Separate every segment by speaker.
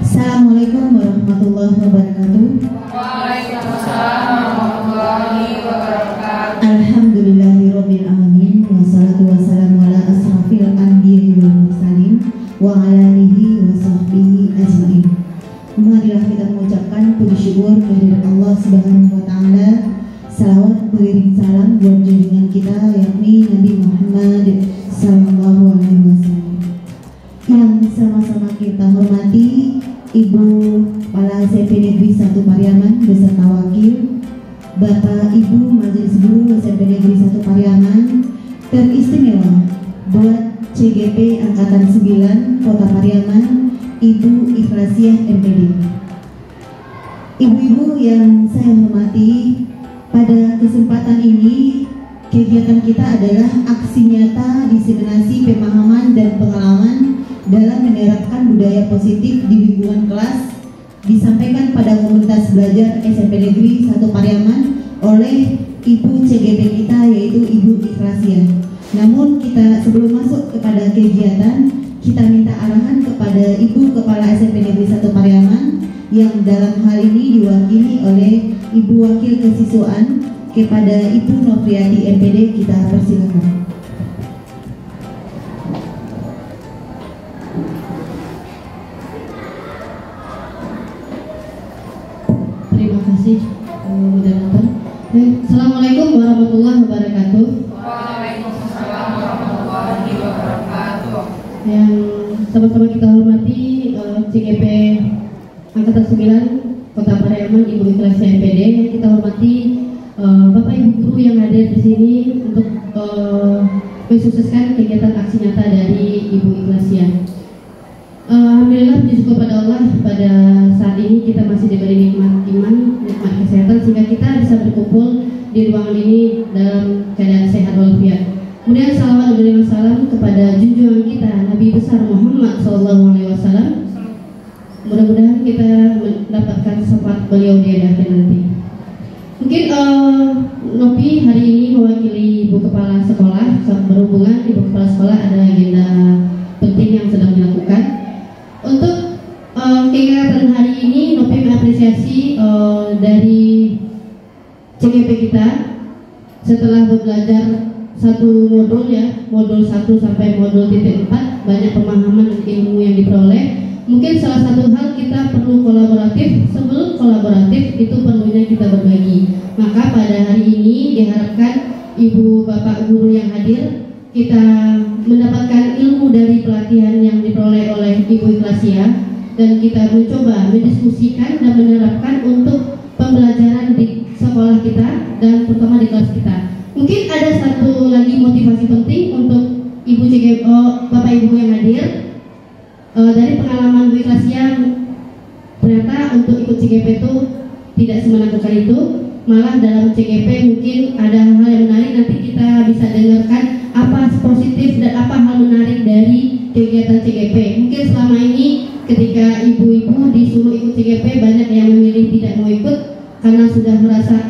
Speaker 1: Assalamualaikum warahmatullahi wabarakatuh.
Speaker 2: Waalaikumsalam warahmatullahi wabarakatuh.
Speaker 1: Alhamdulillahirabbil alamin wassalatu wassalamu ala asrofil anbiya'i wal mursalin wa ala alihi wa sahbihi ajmain. Marilah kita mengucapkan puji syukur kehadirat Allah Subhanahu wa taala. Salawat beriring salam buat junjungan kita yakni Nabi Muhammad sallallahu alaihi wasallam. Yang sama-sama kita hormati Ibu Kepala SMP Negeri 1 Pariaman beserta wakil, Bapak Ibu Majelis Guru SMP Negeri 1 Pariaman, teristimewa buat CGP Angkatan 9 Kota Pariaman, Ibu Ikhlasiah MPD. Ibu-ibu yang saya hormati, pada kesempatan ini kegiatan kita adalah aksi nyata diseminasi pemahaman dan pengalaman dalam menerapkan budaya positif di lingkungan kelas disampaikan pada komunitas belajar SMP Negeri 1 Pariaman oleh Ibu CGP kita yaitu Ibu Ikhlasiah. Namun kita sebelum masuk kepada kegiatan, kita minta arahan kepada Ibu Kepala SMP Negeri 1 Pariaman yang dalam hal ini diwakili oleh Ibu Wakil Kesiswaan kepada Ibu Nofriati MPD. Kita persilakan.
Speaker 3: Terima kasih moderator. Assalamualaikum warahmatullahi wabarakatuh.
Speaker 2: Waalaikumsalam warahmatullahi wabarakatuh.
Speaker 3: Yang sama-sama kita hormati CGP Angkatan 9 Kota Pariaman Ibu Ikhlasiah MPD. Kita hormati Bapak Ibu guru yang hadir di sini untuk mensukseskan kegiatan aksi nyata dari Ibu Ikhlasiah. Alhamdulillah puji syukur pada Allah, pada saat ini kita masih diberi nikmat iman, nikmat kesehatan sehingga kita bisa berkumpul di ruangan ini dalam keadaan sehat walafiat. Kemudian salawat dan salam kepada junjungan kita Nabi besar Muhammad SAW. Mudah-mudahan kita mendapatkan syafaat beliau di akhir nanti. Mungkin Nopi hari ini mewakili Ibu Kepala Sekolah, berhubungan Ibu Kepala Sekolah ada agenda penting yang sedang dilakukan. Untuk kegiatan hari ini Nopi mengapresiasi dari CGP kita setelah belajar satu modul ya, modul 1 sampai modul titik 4, banyak pemahaman dan ilmu yang diperoleh. Mungkin salah satu hal kita perlu kolaboratif. Sebelum kolaboratif itu perlunya kita berbagi. Maka pada hari ini diharapkan Ibu Bapak Guru yang hadir kita mendapatkan ilmu dari pelatihan yang diperoleh oleh Ibu Ikhlasiah dan kita mencoba mendiskusikan dan menerapkan untuk pembelajaran di sekolah kita dan terutama di kelas kita. Mungkin ada satu lagi motivasi penting untuk Ibu CGP, Bapak Ibu yang hadir. Dari pengalaman Bu Ikhlasiah, ternyata untuk ikut CGP itu tidak semenakutkan itu. Malah dalam CGP mungkin ada hal yang menarik, nanti kita bisa dengarkan apa positif dan apa hal menarik dari kegiatan CGP. Mungkin selama ini ketika ibu-ibu disuruh ikut CGP banyak yang memilih tidak mau ikut karena sudah merasa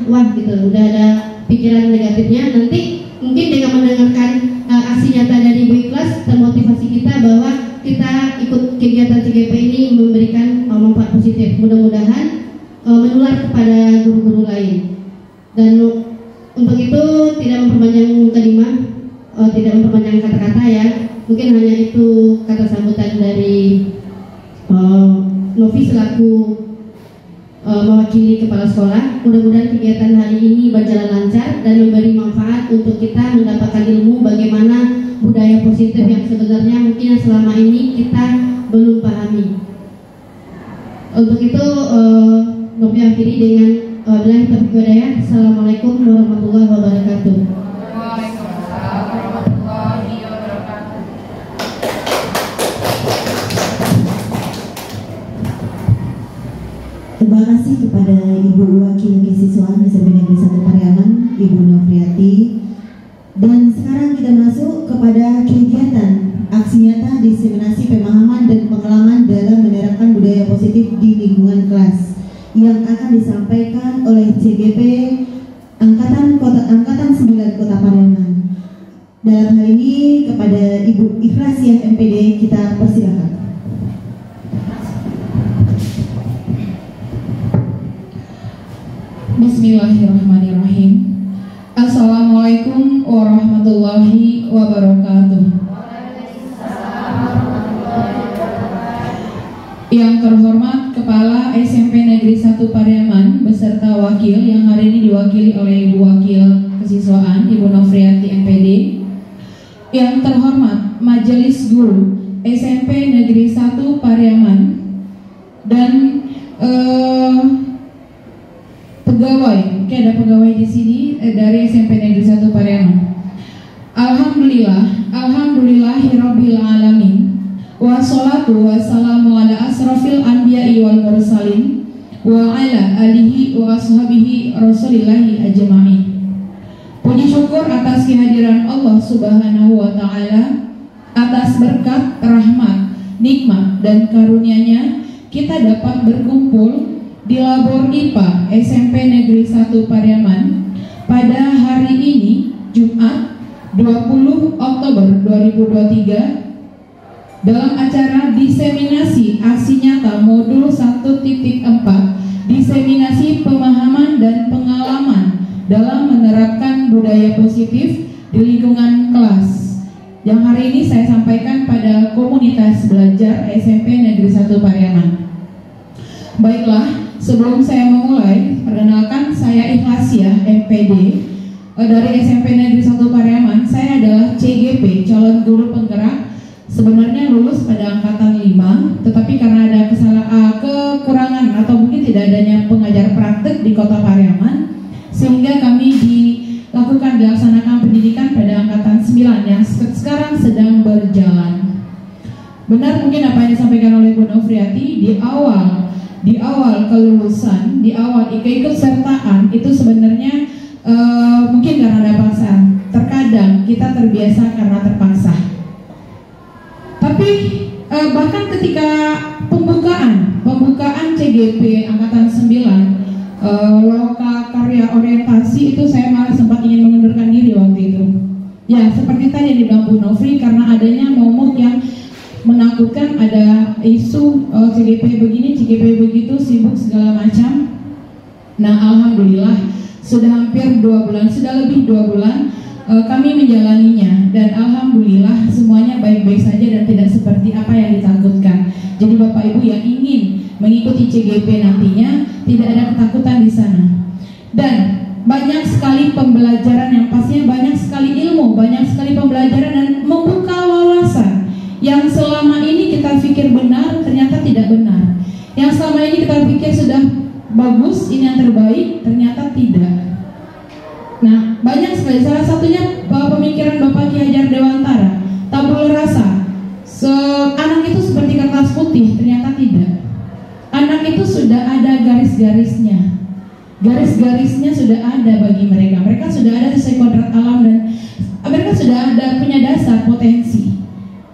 Speaker 3: wah gitu, udah ada pikiran negatifnya. Nanti mungkin dengan mendengarkan aksi nyata dari Ibu Ikhlas termotivasi kita bahwa kita ikut kegiatan CGP ini memberikan manfaat positif. Mudah-mudahan menular kepada guru-guru lain. Dan untuk itu tidak memperpanjang kalimah, tidak memperpanjang kata-kata ya. Mungkin hanya itu kata sambutan dari Novi selaku mewakili kepala sekolah. Mudah-mudahan kegiatan hari ini berjalan lancar dan memberi manfaat untuk kita mendapatkan ilmu bagaimana budaya positif yang sebenarnya mungkin selama ini kita belum pahami. Untuk itu Novi akhiri dengan billahi taufiq wal hidayah. Assalamualaikum warahmatullahi wabarakatuh.
Speaker 2: Waalaikumsalam warahmatullahi wabarakatuh.
Speaker 1: Terima kasih kepada Ibu Wakil Kesiswaan SMP Negeri 1 Pariaman yang akan disampaikan oleh CGP Angkatan 9 Kota Pariaman. Dalam hal ini kepada Ibu Ikhlasiah MPD kita persilakan.
Speaker 2: Bismillahirrahmanirrahim. Assalamualaikum warahmatullahi wabarakatuh. Yang terhormat Kepala SMP Negeri 1 Pariaman beserta wakil yang hari ini diwakili oleh Ibu Wakil Kesiswaan Ibu Nofriati MPD. Yang terhormat Majelis Guru SMP Negeri 1 Pariaman dan pegawai, oke ada pegawai di sini dari SMP Negeri 1 Pariaman. Alhamdulillahirabbil alamin. Wassalatu wassalamu ala asrafil anbiya'i wal mursalin wa ala alihi wa ashabihi rasulillahi ajma'in. Puji syukur atas kehadiran Allah Subhanahu wa taala, atas berkat, rahmat, nikmat dan karunia-Nya kita dapat berkumpul di Labor IPA SMP Negeri 1 Pariaman pada hari ini Jumat 20 Oktober 2023 dalam acara diseminasi aksi nyata modul 1.4 diseminasi pemahaman dan pengalaman dalam menerapkan budaya positif di lingkungan kelas yang hari ini saya sampaikan pada komunitas belajar SMP Negeri 1 Pariaman. Baiklah, sebelum saya memulai, perkenalkan saya Ikhlasiah MPD dari SMP Negeri 1 Pariaman. Saya adalah CGP, calon guru penggerak. Sebenarnya lulus pada angkatan 5, tetapi karena ada kekurangan atau mungkin tidak adanya pengajar praktek di Kota Pariaman, sehingga kami dilaksanakan pendidikan pada angkatan 9 yang sekarang sedang berjalan. Benar mungkin apa yang disampaikan oleh Bu Nofriati di awal kelulusan, di awal keikutsertaan itu sebenarnya mungkin karena ada paksaan. Terkadang kita terbiasa karena terpaksa. Tapi bahkan ketika pembukaan CGP angkatan 9 loka karya orientasi itu saya malah sempat ingin mengundurkan diri waktu itu. Ya seperti tadi yang dibilang Bu Nofri, karena adanya momok yang menakutkan, ada isu CGP begini, CGP begitu, sibuk segala macam. Nah alhamdulillah sudah hampir 2 bulan, sudah lebih 2 bulan kami menjalaninya, dan alhamdulillah semuanya baik-baik saja dan tidak seperti apa yang ditakutkan. Jadi Bapak Ibu yang ingin mengikuti CGP nantinya tidak ada ketakutan di sana. Dan banyak sekali pembelajaran yang pastinya banyak sekali ilmu, banyak sekali pembelajaran dan membuka wawasan yang selama ini kita pikir benar ternyata tidak benar. Yang selama ini kita pikir sudah bagus, ini yang terbaik, ternyata tidak. Nah, banyak sekali. Salah satunya pemikiran Bapak Ki Hajar Dewantara, tabula rasa. Anak itu seperti kertas putih, ternyata tidak. Anak itu sudah ada garis-garisnya. Garis-garisnya sudah ada bagi mereka. Mereka sudah ada sesuai kodrat alam dan mereka sudah ada punya dasar potensi.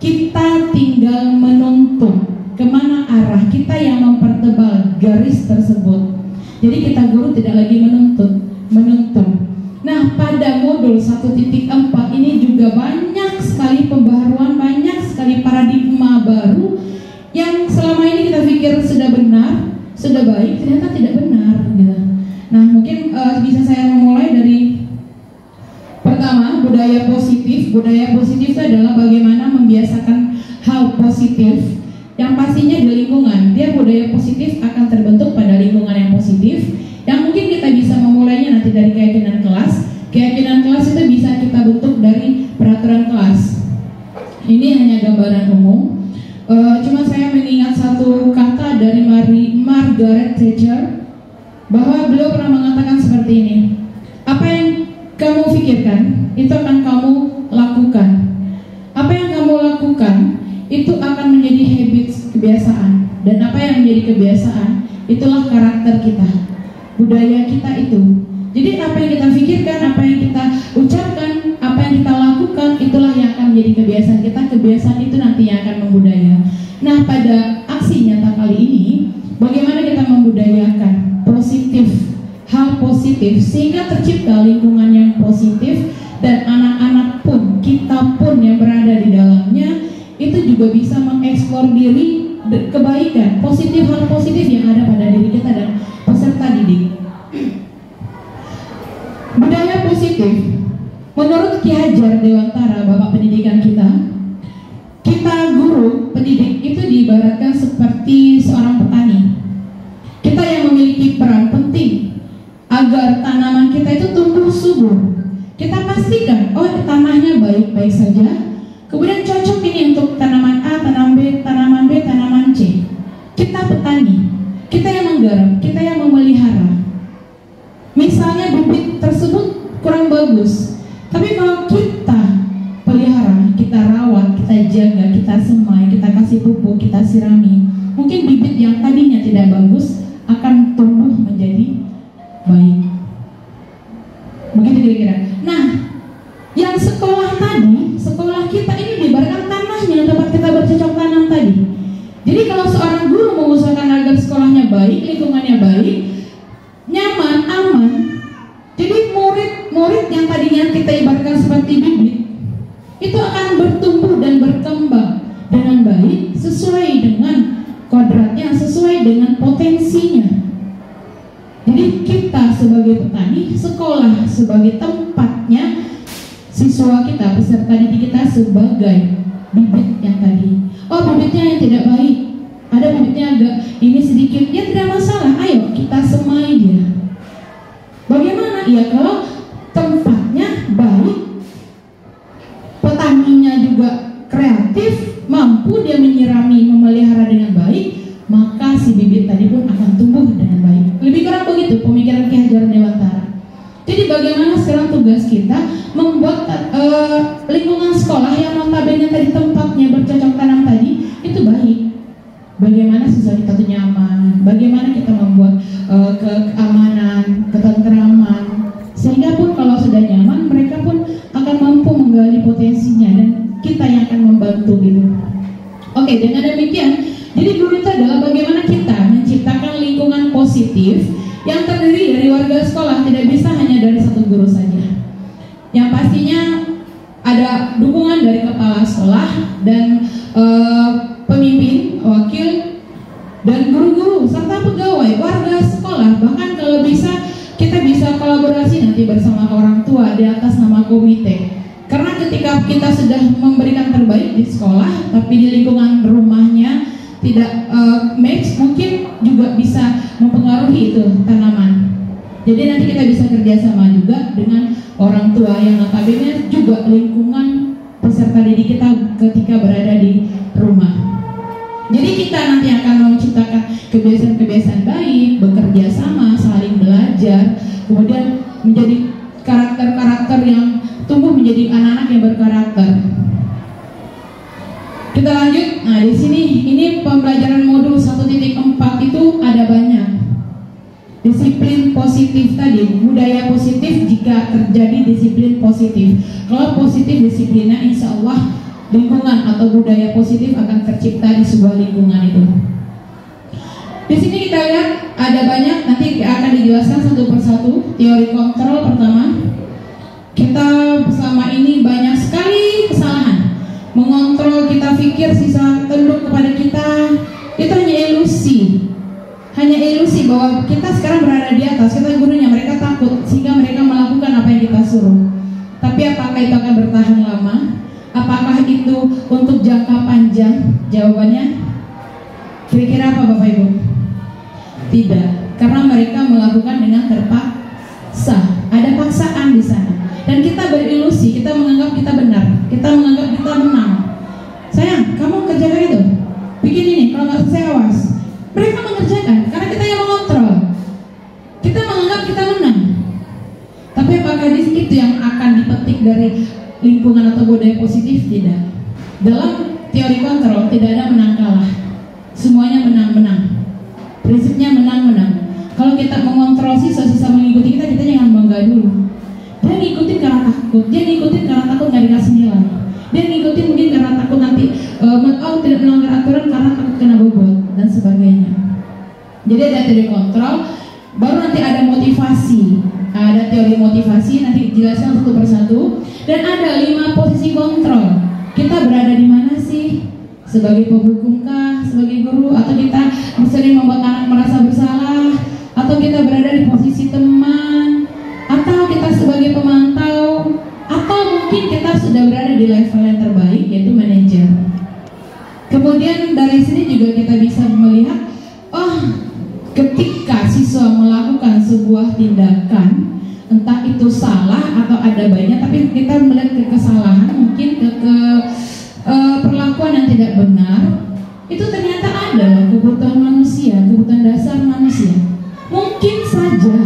Speaker 2: Kita tinggal menuntun kemana arah, kita yang mempertebal garis tersebut. Jadi kita guru tidak lagi menuntun. Nah, pada modul 1.4 ini juga banyak sekali pembaharuan, banyak sekali paradigma baru yang selama ini kita pikir sudah benar, sudah baik, ternyata tidak benar gitu. Nah, mungkin bisa saya memulai dari pertama, budaya positif. Budaya positif itu adalah bagaimana membiasakan hal positif yang pastinya di lingkungan. Dia budaya positif akan terbentuk pada lingkungan yang positif, yang mungkin kita bisa memulainya nanti dari keyakinan kelas. Keyakinan kelas itu bisa kita bentuk dari peraturan kelas. Ini hanya gambaran umum. Cuma saya mengingat satu kata dari Margaret Thatcher, bahwa beliau pernah mengatakan seperti ini: apa yang kamu pikirkan, itu akan kamu lakukan. Apa yang kamu lakukan, itu akan menjadi habit, kebiasaan. Dan apa yang menjadi kebiasaan, itulah karakter kita, budaya kita itu. Jadi apa yang kita pikirkan, apa yang kita ucapkan, apa yang kita lakukan, itulah yang akan menjadi kebiasaan kita. Kebiasaan itu nantinya akan membudaya. Nah, pada aksi nyata kali ini, bagaimana kita membudayakan positif sehingga tercipta lingkungan yang positif, dan anak-anak pun, kita pun yang berada di dalamnya itu juga bisa mengeksplor diri kebaikan, positif, hal positif yang ada pada diri kita dan peserta didik. Budaya positif, menurut Ki Hajar Dewantara, Bapak Pendidikan kita guru pendidik itu diibaratkan seperti seorang petani. Kita yang memiliki peran penting agar tanaman kita itu tumbuh subur. Kita pastikan, oh tanahnya baik-baik saja, kemudian cocok ini untuk tanaman A, tanaman B, tanaman C. Kita petani, kita yang menggarap, kita yang memelihara. Misalnya bibit tersebut kurang bagus, tapi kalau kita pelihara, kita rawat, kita jaga, kita semai, kita kasih pupuk, kita sirami, mungkin bibit yang tadinya tidak bagus akan tumbuh menjadi baik. Begitu kira-kira. Nah, yang sekolah tadi, sekolah kita ini diibaratkan tanahnya tempat kita bercocok tanam tadi. Jadi kalau seorang guru mengusahakan agar sekolahnya baik, lingkungannya baik, nyaman, aman, jadi murid-murid yang tadinya kita ibaratkan seperti bibit itu akan bertumbuh dan berkembang dengan baik sesuai dengan kodratnya, sesuai dengan potensinya. Jadi kita sebagai petani, sekolah sebagai tempatnya, siswa kita, peserta didik kita sebagai bibit yang tadi. Oh, bibitnya yang tidak baik, ada bibitnya agak ini sedikit, ya tidak masalah, ayo kita semai dia. Bagaimana? Ya kalau tempatnya baik, petaninya juga kreatif, mampu dia menyirami, memelihara dengan baik, maka si bibit tadi pun akan tumbuh dengan baik. Lebih kurang begitu pemikiran Ki Hajar Dewantara. Jadi bagaimana sekarang tugas kita membuat lingkungan sekolah yang notabene tadi tempatnya bercocok tanam tadi itu baik. Bagaimana siswa kita itu nyaman, bagaimana kita membuat keamanan, ketentraman, sehingga pun kalau sudah nyaman mereka pun akan mampu menggali potensinya dan kita yang akan membantu gitu. Oke, dengan demikian, jadi guru itu adalah bagaimana kita menciptakan lingkungan positif yang terdiri dari warga sekolah, tidak bisa hanya dari satu guru saja. Yang pastinya ada dukungan dari kepala sekolah dan pemimpin, wakil, dan guru-guru serta pegawai, warga sekolah. Bahkan kalau bisa kita bisa kolaborasi nanti bersama orang tua di atas nama komite. Karena ketika kita sudah memberikan terbaik di sekolah, tapi di lingkungan rumahnya tidak match, mungkin juga bisa mempengaruhi itu tanaman. Jadi nanti kita bisa kerjasama juga dengan orang tua yang notabene juga lingkungan peserta didik kita ketika berada di rumah. Jadi kita nanti akan menciptakan kebiasaan-kebiasaan baik, bekerja sama, saling belajar, kemudian menjadi karakter-karakter yang tumbuh menjadi anak-anak yang berkarakter. Kita lanjut. Nah, di sini ini pembelajaran modul 1.4 itu ada banyak. Disiplin positif tadi, budaya positif jika terjadi disiplin positif. Kalau positif disiplinnya, insya Allah lingkungan atau budaya positif akan tercipta di sebuah lingkungan itu. Di sini kita lihat ada banyak, nanti akan dijelaskan satu persatu. Teori kontrol pertama, kita selama ini banyak sekali kesalahan. Mengontrol, kita pikir sisa tunduk kepada kita, itu hanya ilusi. Hanya ilusi bahwa kita sekarang berada di atas, kita gurunya, mereka takut sehingga mereka melakukan apa yang kita suruh. Tapi apakah itu akan bertahan lama? Apakah itu untuk jangka panjang? Jawabannya kira-kira apa Bapak Ibu? Tidak, karena mereka melakukan dengan terpaksa. Ada paksaan di sana. Dan kita berilusi, kita menganggap kita benar, kita menganggap kita menang. Sayang, kamu kerjakan itu, bikin ini, kalau nggak selesai awas. Mereka mengerjakan, karena kita yang mengontrol. Kita menganggap kita menang. Tapi apakah itu yang akan dipetik dari lingkungan atau budaya positif? Tidak. Dalam teori kontrol tidak ada menang kalah, semuanya menang-menang. Prinsipnya menang-menang. Kalau kita mengontrol sisa-sisa mengikuti kita jangan bangga dulu. Dia ngikutin karena takut, dia ngikutin karena takut nggak dikasih nilai, dia ngikutin mungkin karena takut nanti tidak melanggar aturan karena takut kena bobot dan sebagainya. Jadi ada teori kontrol, baru nanti ada motivasi. Ada teori motivasi, nanti dijelaskan satu persatu. Dan ada 5 posisi kontrol. Kita berada di mana sih? Sebagai penghukum kah? Sebagai guru? Atau kita sering membuat anak merasa bersalah? Atau kita berada di posisi teman? Atau kita sebagai pemantau? Atau mungkin kita sudah berada di level yang terbaik, yaitu manajer. Kemudian dari sini juga kita bisa melihat, ketika siswa melakukan sebuah tindakan, entah itu salah atau ada baiknya, tapi kita melihat kesalahan, mungkin perlakuan yang tidak benar, itu ternyata ada kebutuhan manusia, kebutuhan dasar manusia. Mungkin saja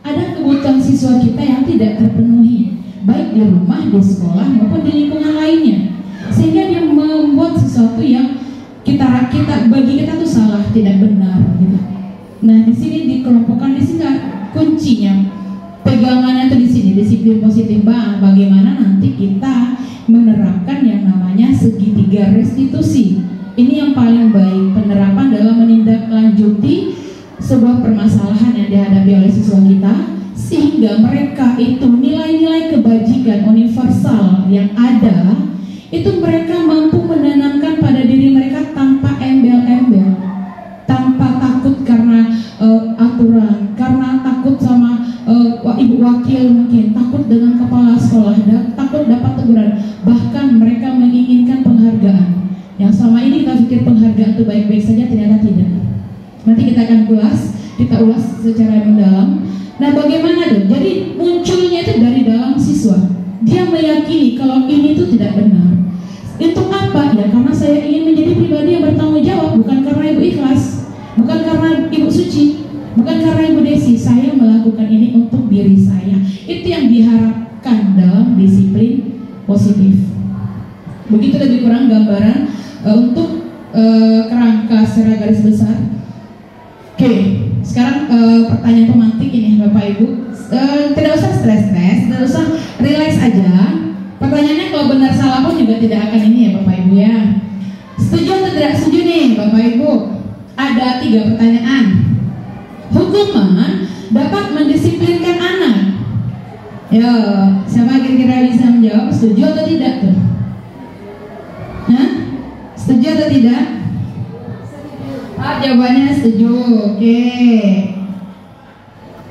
Speaker 2: ada kebutuhan siswa kita yang tidak terpenuhi, baik di rumah, di sekolah maupun di lingkungan lainnya, sehingga dia membuat sesuatu yang bagi kita tuh salah, tidak benar gitu. Nah, di sini dikelompokkan, di sini kuncinya, pegangannya tuh di sini, disiplin positif. Bagaimana nanti kita menerapkan yang namanya segitiga restitusi. Ini yang paling baik, penerapan dalam menindaklanjuti sebuah permasalahan yang dihadapi oleh siswa kita, sehingga mereka itu nilai-nilai kebajikan universal yang ada, itu mereka mampu menanamkan pada diri mereka tanpa embel-embel, tanpa takut karena aturan, karena takut sama ibu wakil, mungkin takut dengan kepala sekolah, takut dapat teguran, bahkan mereka menginginkan penghargaan. Yang selama ini kita pikir penghargaan itu baik-baik saja, ternyata tidak. Nanti kita akan kita ulas secara mendalam. Nah, bagaimana tuh? Jadi munculnya itu dari dalam siswa. Dia meyakini kalau ini tuh tidak benar. Untuk apa? Ya karena saya ingin menjadi pribadi yang bertanggung jawab, bukan karena ibu ikhlas, bukan karena ibu suci, bukan karena ibu Desi. Saya melakukan ini untuk diri saya. Itu yang diharapkan dalam disiplin positif. Begitu lebih kurang gambaran untuk kerangka secara garis besar. Oke, sekarang pertanyaan pemantik ini Bapak Ibu. Tidak usah stres-stres, tidak usah relax aja. Pertanyaannya kalau benar salah pun juga tidak akan ini ya Bapak Ibu ya. Setuju atau tidak setuju nih Bapak Ibu? Ada 3 pertanyaan. Hukuman dapat mendisiplinkan anak. Yo, siapa kira-kira bisa menjawab setuju atau tidak tuh? Hah? Setuju atau tidak? Jawabannya setuju. Oke.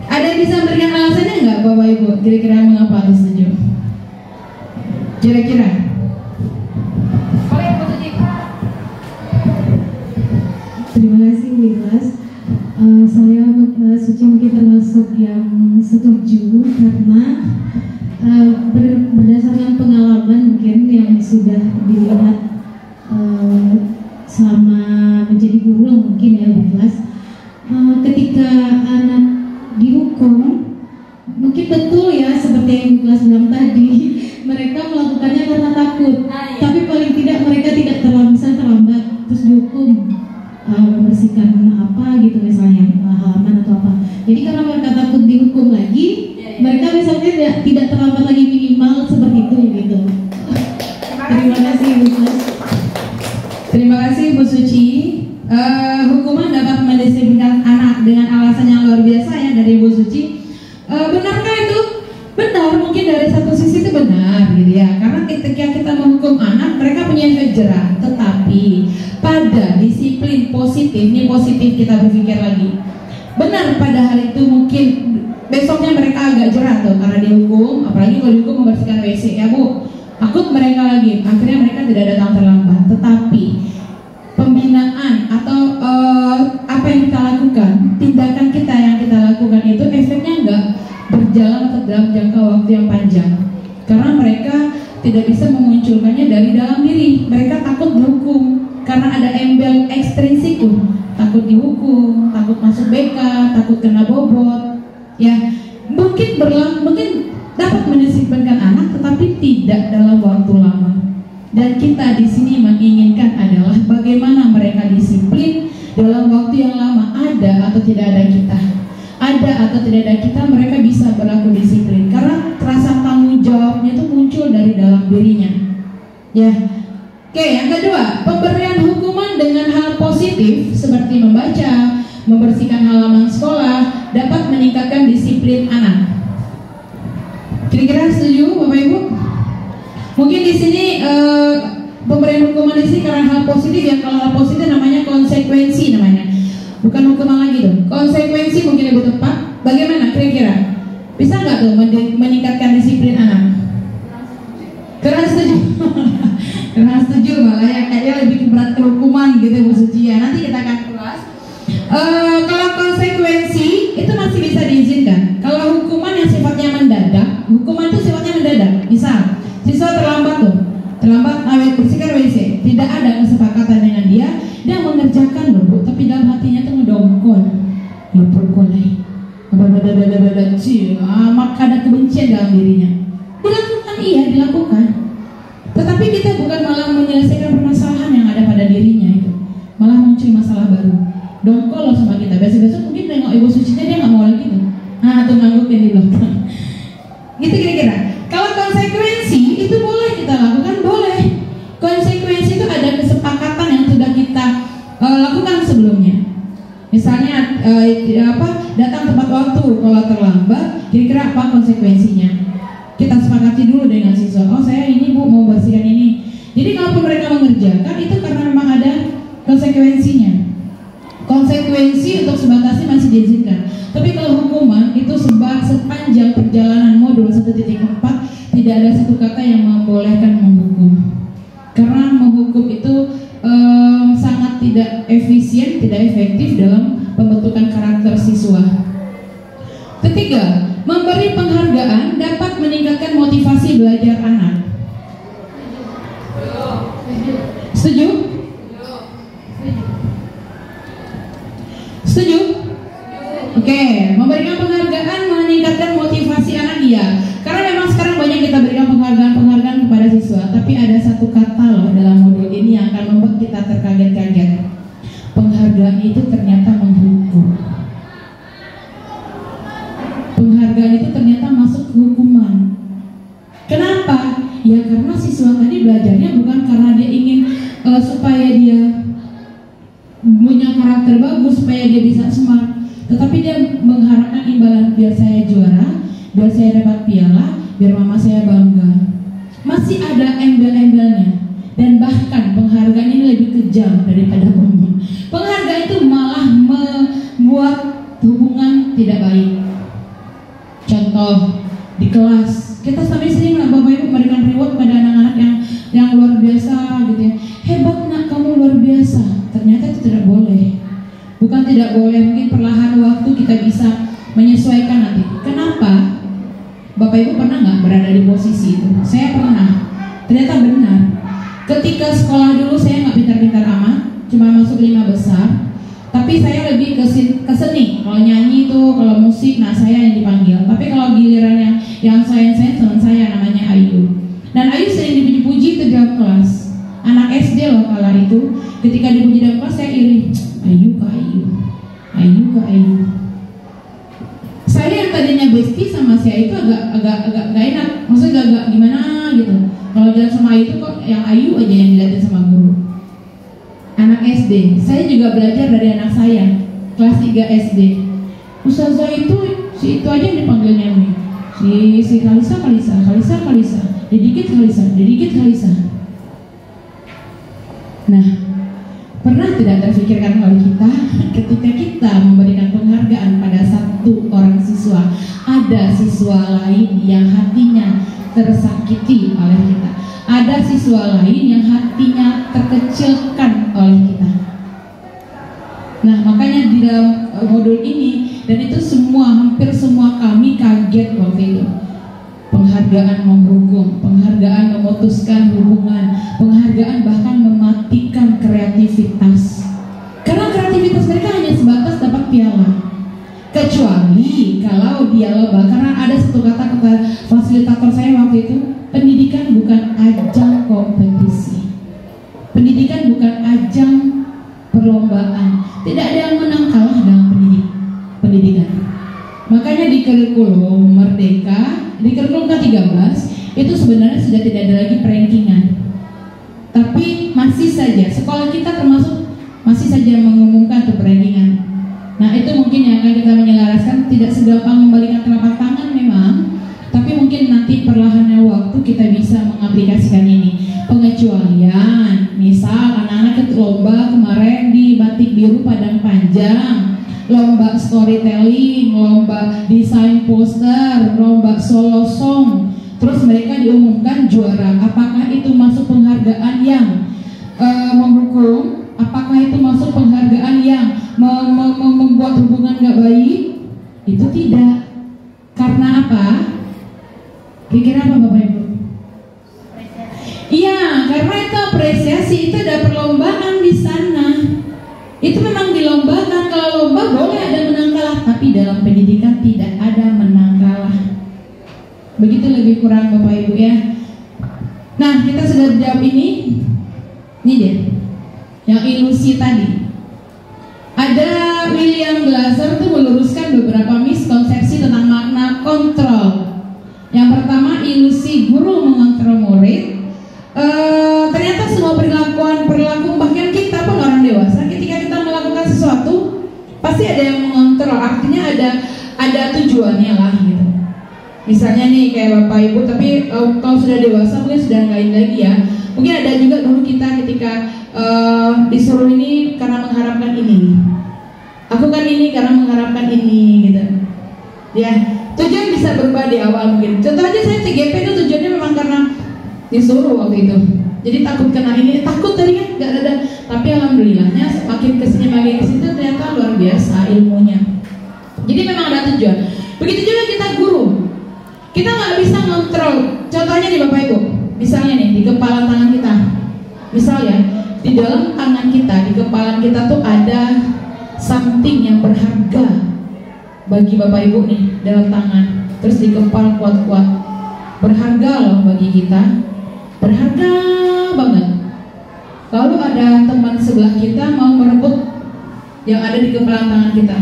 Speaker 2: Ada yang bisa memberikan alasannya nggak Bapak Ibu? Kira-kira mengapa setuju? Kira-kira?
Speaker 4: Terima kasih Bu Ikhlas. Saya Suci mungkin termasuk yang setuju karena berdasarkan pengalaman mungkin yang sudah dilihat selama menjadi guru mungkin ya Bu Ikhlas, ketika anak dihukum mungkin betul ya seperti yang Bu Ikhlas bilang tadi, mereka melakukannya karena takut, tapi paling tidak mereka tidak terlambat terus dihukum membersihkan apa gitu misalnya halaman atau apa. Jadi karena mereka takut dihukum lagi, mereka misalnya tidak terlambat lagi, minimal seperti itu gitu. Terima kasih Bu Ikhlas.
Speaker 2: Terima kasih Bu Suci. Hukuman dapat mendisiplinkan anak dengan alasan yang luar biasa ya dari Bu Suci. Benarkah itu? Benar, mungkin dari satu sisi itu benar gitu ya. Karena ketika kita menghukum anak, mereka punya efek jerah. Tetapi pada disiplin positif, ini positif kita berpikir lagi. Benar pada hari itu mungkin besoknya mereka agak jerah tuh karena dihukum, apalagi kalau dihukum membersihkan WC ya Bu. Takut mereka lagi, akhirnya mereka tidak datang terlambat. Tetapi pembinaan atau apa yang kita lakukan, tindakan kita yang kita lakukan itu efeknya enggak berjalan atau dalam jangka waktu yang panjang, karena mereka tidak bisa memunculkannya dari dalam diri. Mereka takut dihukum karena ada embel ekstrinsik tuh, takut dihukum, takut masuk BK, takut kena bobot ya. Mungkin dapat mendisiplinkan anak, tetapi tidak dalam waktu lama. Dan kita di sini menginginkan adalah bagaimana mereka disiplin dalam waktu yang lama. Ada atau tidak ada kita, ada atau tidak ada kita, mereka bisa berlaku disiplin karena rasa tanggung jawabnya itu muncul dari dalam dirinya. Ya, oke. Yang kedua, pemberian hukuman dengan hal positif seperti membaca, membersihkan halaman sekolah dapat meningkatkan disiplin anak. Kira-kira setuju Bapak Ibu? Mungkin di sini pemberian hukuman di sini karena hal positif ya. Kalau hal positif namanya konsekuensi namanya. Bukan hukuman lagi tuh. Konsekuensi mungkin lebih tepat. Bagaimana kira-kira? Bisa nggak tuh meningkatkan disiplin anak? Kurang setuju. Kurang setuju malah ya, kayaknya lebih berat ke hukuman gitu Bu Suci ya. Nanti kita akan ulas. Kalau konsekuensi itu masih bisa diizinkan. Kalau hukuman yang sifatnya mendadak, hukuman itu sifatnya mendadak. Misal siswa terlambat bersihkan WC, tidak ada kesepakatan dengan dia mengerjakan loh Bu, tapi dalam hatinya tuh ngedongkol, ya perkolai, maka ada kebencian dalam dirinya. Dilakukan iya, dilakukan. Tetapi kita bukan malah menyelesaikan permasalahan yang ada pada dirinya itu, malah muncul masalah baru. Dongkol loh sama kita. Besok mungkin nengok Ibu Sucinya dia nggak mau lagi tuh. Nah, tuh nganggupin di belakang. Gitu kira-kira. Kalau konsekuensi itu boleh kita lakukan, boleh. Konsekuensi itu ada kesepakatan yang sudah kita lakukan sebelumnya. Misalnya datang tepat waktu, kalau terlambat, kira-kira apa konsekuensinya? Kita sepakati dulu dengan siswa. Oh saya ini Bu mau bersihkan ini. Jadi kalaupun mereka mengerjakan itu karena memang ada konsekuensinya. Konsekuensi untuk sebatasi masih diizinkan. Tapi kalau hukuman itu sepanjang perjalanan modul 1.4 tidak ada satu kata yang membolehkan menghukum. Karena menghukum itu sangat tidak efisien, tidak efektif dalam pembentukan karakter siswa. Ketiga, memberi penghargaan dapat meningkatkan motivasi belajar anak. Setuju? Setuju? Oke, memberikan penghargaan meningkatkan motivasi anak ya. Karena memang sekarang banyak kita berikan penghargaan kepada siswa, tapi ada satu kata loh dalam modul ini yang akan membuat kita terkaget-kaget. Penghargaan itu ternyata menghukum. Penghargaan itu ternyata masuk ke hukuman. Kenapa? Ya karena siswa tadi belajarnya bukan karena dia ingin supaya dia punya karakter bagus, supaya dia bisa smart, tetapi dia mengharapkan imbalan, biar saya juara, biar saya dapat piala, biar mama saya bangga. Masih ada embel-embelnya. Dan bahkan penghargaan ini lebih kejam daripada umum. Penghargaan itu malah membuat hubungan tidak baik. Contoh di kelas, kita sampai sering lah Bapak Ibu memberikan reward pada anak-anak yang luar biasa gitu ya. Hebat nak, kamu luar biasa. Ternyata itu tidak boleh. Bukan tidak boleh, mungkin perlahan waktu kita bisa menyesuaikan nanti. Kenapa? Bapak Ibu pernah nggak berada di posisi itu? Saya pernah. Ternyata benar. Ketika sekolah dulu saya nggak pintar-pintar amat, cuma masuk 5 besar. Tapi saya lebih ke seni. Kalau nyanyi itu, kalau musik, nah saya yang dipanggil. Tapi kalau giliran yang sains teman saya namanya Ayu. Dan Ayu sering dipuji-puji itu dalam kelas. Anak SD loh kala itu. Ketika dipuji dalam kelas saya iri. Ayu ke Ayu, Ayu ke Ayu. Saya yang tadinya bestie sama si Ayu itu agak gak enak. Maksudnya agak gimana gitu. Kalau jalan sama Ayu itu kok yang Ayu aja yang dilihatin sama guru. Anak SD, saya juga belajar dari anak saya kelas 3 SD. Ustazah itu si itu aja yang dipanggilnya nih. Si Kalisa, Didikit Kalisa. Nah, pernah tidak terfikirkan oleh kita ketika kita memberikan penghargaan pada satu orang siswa, ada siswa lain yang hatinya tersakiti oleh kita, ada siswa lain yang hatinya terkecilkan oleh kita. Nah, makanya di dalam modul ini, dan itu hampir semua kami kaget waktu itu. Penghargaan menghukum, penghargaan memutuskan hubungan, penghargaan bahkan mematikan kreativitas. Karena kreativitas mereka hanya sebatas dapat piala. Kecuali kalau dia lomba, karena ada satu kata fasilitator saya waktu itu, pendidikan bukan ajang kompetisi. Pendidikan bukan ajang perlombaan. Tidak ada yang menang kalah dalam pendidikan. Makanya di kurikulum Merdeka, di kurikulum ke-13 itu sebenarnya sudah tidak ada lagi perankingan. Tapi masih saja sekolah kita termasuk masih saja mengumumkan tuh perankingan. Nah, itu mungkin yang akan kita menyelaraskan, tidak segampang membalikan telapak tangan memang, tapi mungkin nanti perlahannya waktu kita bisa mengaplikasikan ini. Pengecualian, misal anak-anak ikut lomba kemarin di Batik Biru Padang Panjang, lomba storytelling, lomba desain poster, lomba solo song, terus mereka diumumkan juara. Apakah itu masuk penghargaan yang menghukum? Apakah itu masuk penghargaan yang membuat hubungan gak baik? Itu tidak. Karena apa? Pikir apa Bapak Ibu? Iya, karena itu apresiasi, itu ada perlombaan di sana. Itu memang dilombakan. Kalau lomba boleh ada menang kalah, tapi dalam pendidikan tidak ada menang kalah. Begitu lebih kurang Bapak Ibu ya. Nah, kita sudah jawab ini. Ini dia, yang ilusi tadi. Ada William Glasser tuh meluruskan beberapa miskonsepsi tentang makna kontrol. Yang pertama, ilusi guru mengontrol murid. Ternyata semua perilaku bahkan kita pun orang dewasa, ketika kita melakukan sesuatu pasti ada yang mengontrol. Artinya ada tujuannya lah gitu. Misalnya nih kayak Bapak Ibu, tapi kalau sudah dewasa mungkin sudah nggak ini lagi ya. Mungkin ada juga dulu kita ketika disuruh ini karena mengharapkan ini. Aku kan ini karena mengharapkan ini gitu. Ya, tujuan bisa berubah di awal mungkin. Contoh aja saya TGP itu tujuannya memang karena disuruh waktu itu. Jadi takut kena ini, takut tadi kan nggak ada. Tapi alhamdulillahnya makin kesini ternyata luar biasa ilmunya. Jadi memang ada tujuan. Begitu juga kita guru. Kita nggak bisa ngontrol. Contohnya nih Bapak Ibu. Misalnya nih di kepala tangan kita. Misal ya, di dalam tangan kita, di kepala kita tuh ada something yang berharga bagi Bapak Ibu nih dalam tangan. Terus dikepal kuat-kuat. Berharga loh bagi kita. Berharga banget. Lalu ada teman sebelah kita mau merebut yang ada di kepala tangan kita.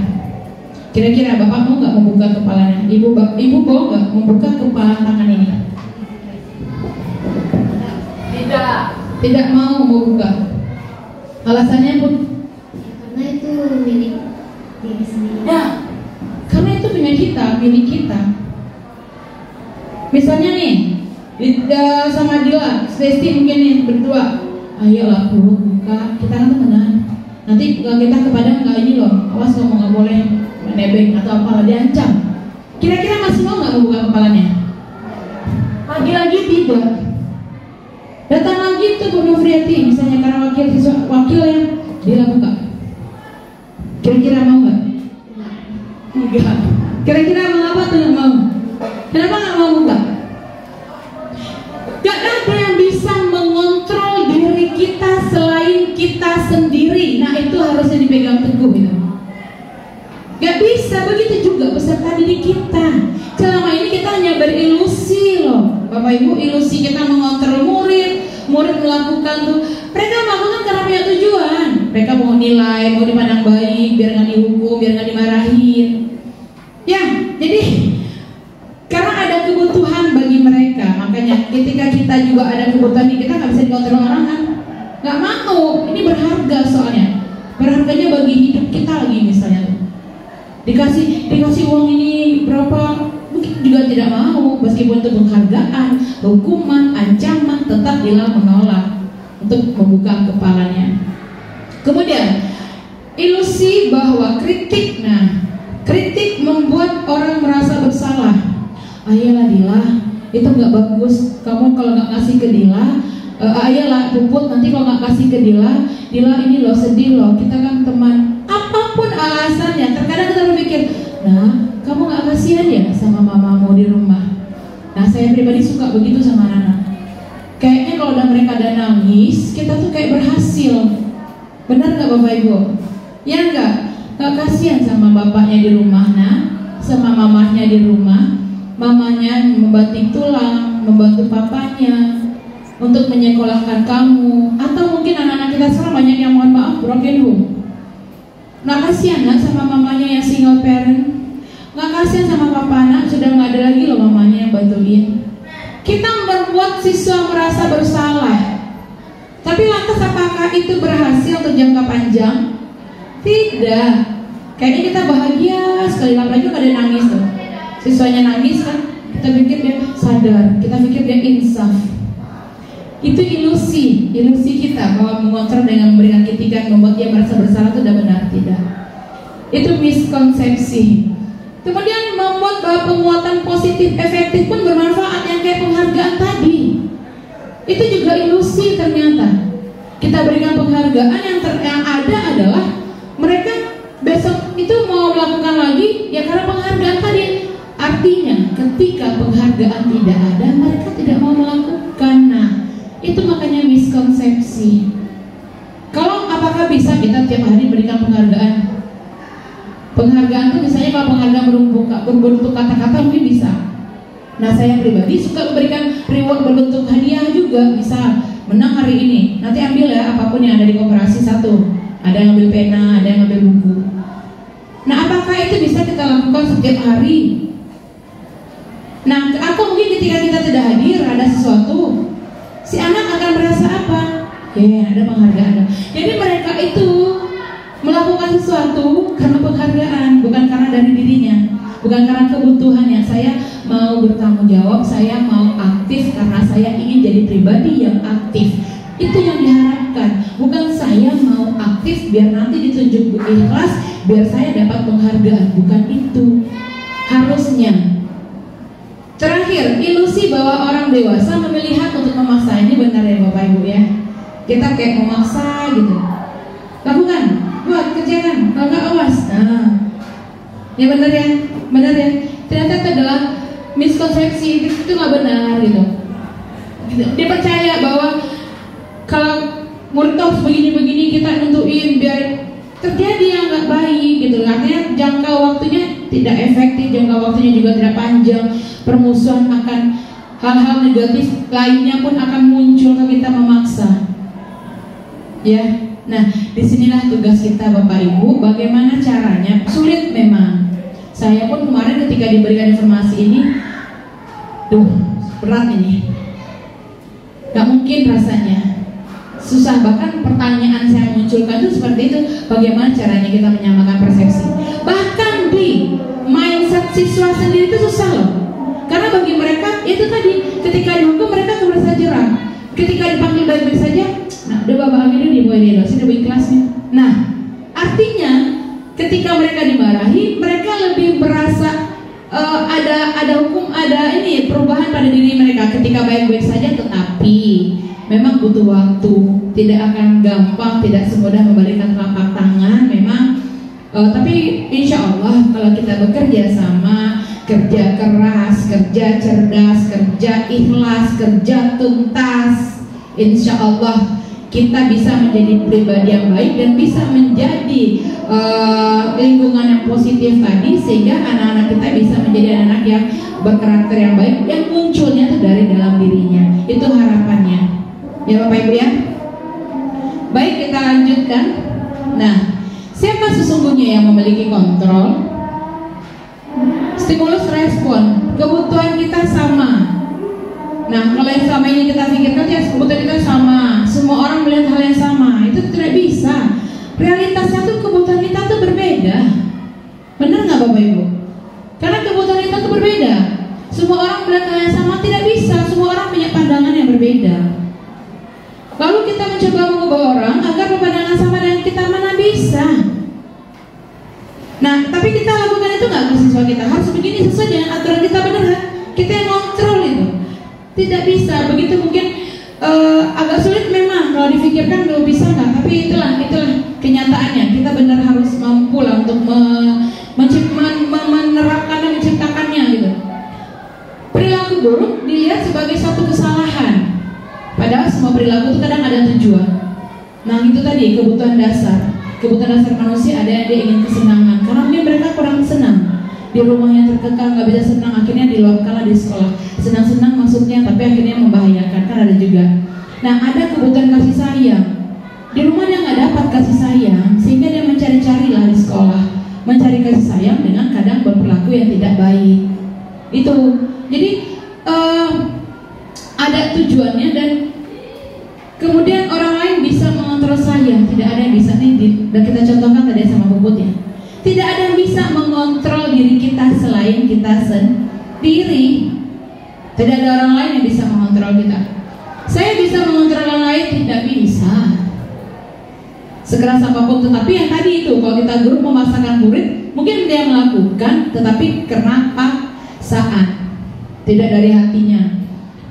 Speaker 2: Kira-kira Bapak mau nggak membuka kepalanya? Ibu mau nggak membuka kepala tangan ini? Tidak mau membuka. Alasannya pun
Speaker 3: Karena itu milik diri sendiri.
Speaker 2: ya, karena itu punya kita, milik kita. Misalnya nih, sama Dila, Stacy mungkin nih berdua, ayolah buka, kita kan temenan. Nanti kita kepada nggak ini loh, awas kamu nggak boleh menebeng atau apalah, diancam. Kira-kira masih mau nggak membuka kepalanya? Lagi-lagi tidak. Datang lagi tuh Bu Nufriati, misalnya karena wakil yang Dila buka. Kira-kira mau nggak? Enggak. Kira-kira mengapa tuh nggak mau? Kenapa nggak mau buka? Gak ada yang bisa mengontrol diri kita selain kita sendiri. Nah itu harusnya dipegang teguh gitu. Gak bisa, begitu juga peserta didik kita. Selama ini kita hanya berilusi loh Bapak Ibu, ilusi kita mengontrol murid melakukan tuh. Mereka melakukan karena punya tujuan. Mereka mau nilai, mau dipandang baik, biar nggak dihukum, biar nggak dimarahin. Ya, jadi karena ada kebutuhan bagi mereka. Makanya ketika kita juga ada kebutuhan, kita nggak bisa dikontrol orang kan. Nggak mau, ini berharga soalnya. Berharganya bagi hidup kita lagi misalnya. Dikasih uang ini berapa, mungkin juga tidak mau. Meskipun itu penghargaan, hukuman, ancaman, tetap dia menolak untuk membuka kepalanya. Kemudian ilusi bahwa kritik. Nah, kritik membuat orang merasa bersalah. Ayolah Dila, itu nggak bagus. Kamu kalau nggak kasih ke Dila, ayolah Puput, nanti kalau nggak kasih ke Dila ini loh sedih loh. Kita kan teman. Apapun alasannya, terkadang kita berpikir, nah kamu nggak kasihan ya sama mamamu di rumah. Nah saya pribadi suka begitu sama anak-anak. Kayaknya kalau udah mereka ada nangis, kita tuh kayak berhasil. Benar nggak Bapak Ibu? Ya nggak kasihan sama bapaknya di rumah, nah sama mamahnya di rumah. Mamanya membatik tulang, membantu papanya untuk menyekolahkan kamu. Atau mungkin anak-anak kita sekarang banyak yang mohon maaf broken home. Nggak kasihan nggak sama mamanya yang single parent? Nggak kasihan sama papa anak sudah nggak ada lagi loh mamanya yang bantuin. Kita membuat siswa merasa bersalah. Tapi lantas apakah itu berhasil untuk jangka panjang? Tidak. Kayaknya kita bahagia sekali, apalagi kalau ada nangis tuh. Siswanya nangis kan, kita pikir dia sadar, kita pikir dia insaf. Itu ilusi kita bahwa mengontrol dengan memberikan kritikan membuat dia merasa bersalah itu sudah benar, tidak. Itu miskonsepsi. Kemudian membuat bahwa penguatan positif efektif pun bermanfaat, yang kayak penghargaan tadi. Itu juga ilusi ternyata. Kita berikan penghargaan yang ada adalah mereka besok itu mau melakukan lagi ya karena penghargaan tadi. Artinya ketika penghargaan tidak ada, mereka tidak mau melakukan. Nah, itu makanya miskonsepsi. Kalau apakah bisa kita tiap hari berikan penghargaan? Penghargaan itu misalnya kalau penghargaan berbentuk kata-kata mungkin bisa. Nah, saya pribadi suka memberikan reward berbentuk hadiah juga. Bisa menang hari ini, nanti ambil ya apapun yang ada di koperasi satu. Ada yang ambil pena, ada yang ambil buku. Nah, apakah itu bisa kita lakukan setiap hari? Nah, atau mungkin ketika kita tidak hadir ada sesuatu, si anak akan merasa apa? Ya, ada penghargaan. Jadi mereka itu melakukan sesuatu karena penghargaan, bukan karena dari dirinya, bukan karena kebutuhannya. Saya mau bertanggung jawab, saya mau aktif karena saya ingin jadi pribadi yang aktif. Itu yang diharapkan, bukan saya mau aktif biar nanti ditunjuk ikhlas, biar saya dapat penghargaan, bukan itu harusnya. Terakhir, ilusi bahwa orang dewasa memilih hak untuk memaksa. Ini benar ya Bapak Ibu ya. Kita kayak memaksa gitu. Lakukan, buat, kerjakan, kalau nggak awas. Nah, ya benar ya, benar ya. Ternyata itu adalah miskonsepsi, itu nggak benar gitu. Dia percaya bahwa kalau murid harus begini-begini kita nentuin biar terjadi yang nggak baik gitu. Artinya jangka waktunya tidak efektif, jangka waktunya juga tidak panjang. Permusuhan akan hal-hal negatif lainnya pun akan muncul kalau kita memaksa. Ya. Nah, disinilah tugas kita Bapak Ibu, bagaimana caranya. Sulit memang. Saya pun kemarin ketika diberikan informasi ini, berat ini. Gak mungkin rasanya. Susah, bahkan pertanyaan saya munculkan itu seperti itu. Bagaimana caranya kita menyamakan persepsi. Bahkan di mindset siswa sendiri itu susah loh. Karena bagi mereka, itu tadi, ketika dihukum mereka merasa jerah. Ketika dipanggil baik-baik saja, nah udah bapak ambil di bawah dia dosen, udah kelasnya. Nah, artinya ketika mereka dimarahi, mereka lebih merasa ada hukum, ada ini perubahan pada diri mereka. Ketika baik-baik saja, tetapi memang butuh waktu, tidak akan gampang, tidak semudah membalikan telapak tangan. Memang, tapi insya Allah kalau kita bekerja sama, kerja keras, kerja cerdas, kerja ikhlas, kerja tuntas, insya Allah kita bisa menjadi pribadi yang baik dan bisa menjadi lingkungan yang positif tadi, sehingga anak-anak kita bisa menjadi anak-anak yang berkarakter yang baik, yang munculnya itu dari dalam dirinya. Itu harapannya ya Bapak Ibu ya. Baik, kita lanjutkan. Nah, siapa sesungguhnya yang memiliki kontrol? Stimulus respon, kebutuhan kita sama. Nah, kalau yang sama ini kita pikirkan ya kebutuhan kita sama, semua orang melihat hal yang sama, itu tidak bisa. Realitasnya tuh kebutuhan kita tuh berbeda. Benar nggak Bapak Ibu? Karena kebutuhan kita tuh berbeda. Semua orang melihat hal yang sama, tidak bisa. Semua orang punya pandangan yang berbeda. Lalu kita mencoba mengubah orang agar berpandangan sama dengan kita, mana bisa. Nah, tapi kita lakukan itu nggak ke siswa kita, harus begini sesuai dengan aturan kita, benar kan? Kita yang kontrol itu. Tidak bisa, begitu mungkin agak sulit memang kalau dipikirkan belum bisa nggak, tapi itulah kenyataannya. Kita benar harus mampu lah untuk menerapkan dan menciptakannya gitu. Perilaku buruk dilihat sebagai suatu kesalahan, padahal semua perilaku itu kadang ada tujuan. Nah, itu tadi kebutuhan dasar. Kebutuhan dasar manusia ada yang dia ingin kesenangan, karena mungkin mereka kurang senang di rumahnya, terkekang, nggak bisa senang, akhirnya diluapkanlah di sekolah. Senang-senang maksudnya, tapi akhirnya membahayakan, kan ada juga. Nah, ada kebutuhan kasih sayang. Di rumah dia nggak dapat kasih sayang, sehingga dia mencari-carilah di sekolah, mencari kasih sayang dengan kadang berperilaku yang tidak baik. Itu, jadi ada tujuannya, dan kemudian orang lain bisa mengontrol saya. Tidak ada yang bisa, nih dan kita contohkan tadi sama Puput ya. Tidak ada yang bisa mengontrol diri kita selain kita sendiri. Tidak ada orang lain yang bisa mengontrol kita. Saya bisa mengontrol orang lain, tidak bisa. Sekeras apapun, tetapi yang tadi itu, kalau kita guru memaksakan murid, mungkin dia melakukan, tetapi karena paksaan, tidak dari hatinya.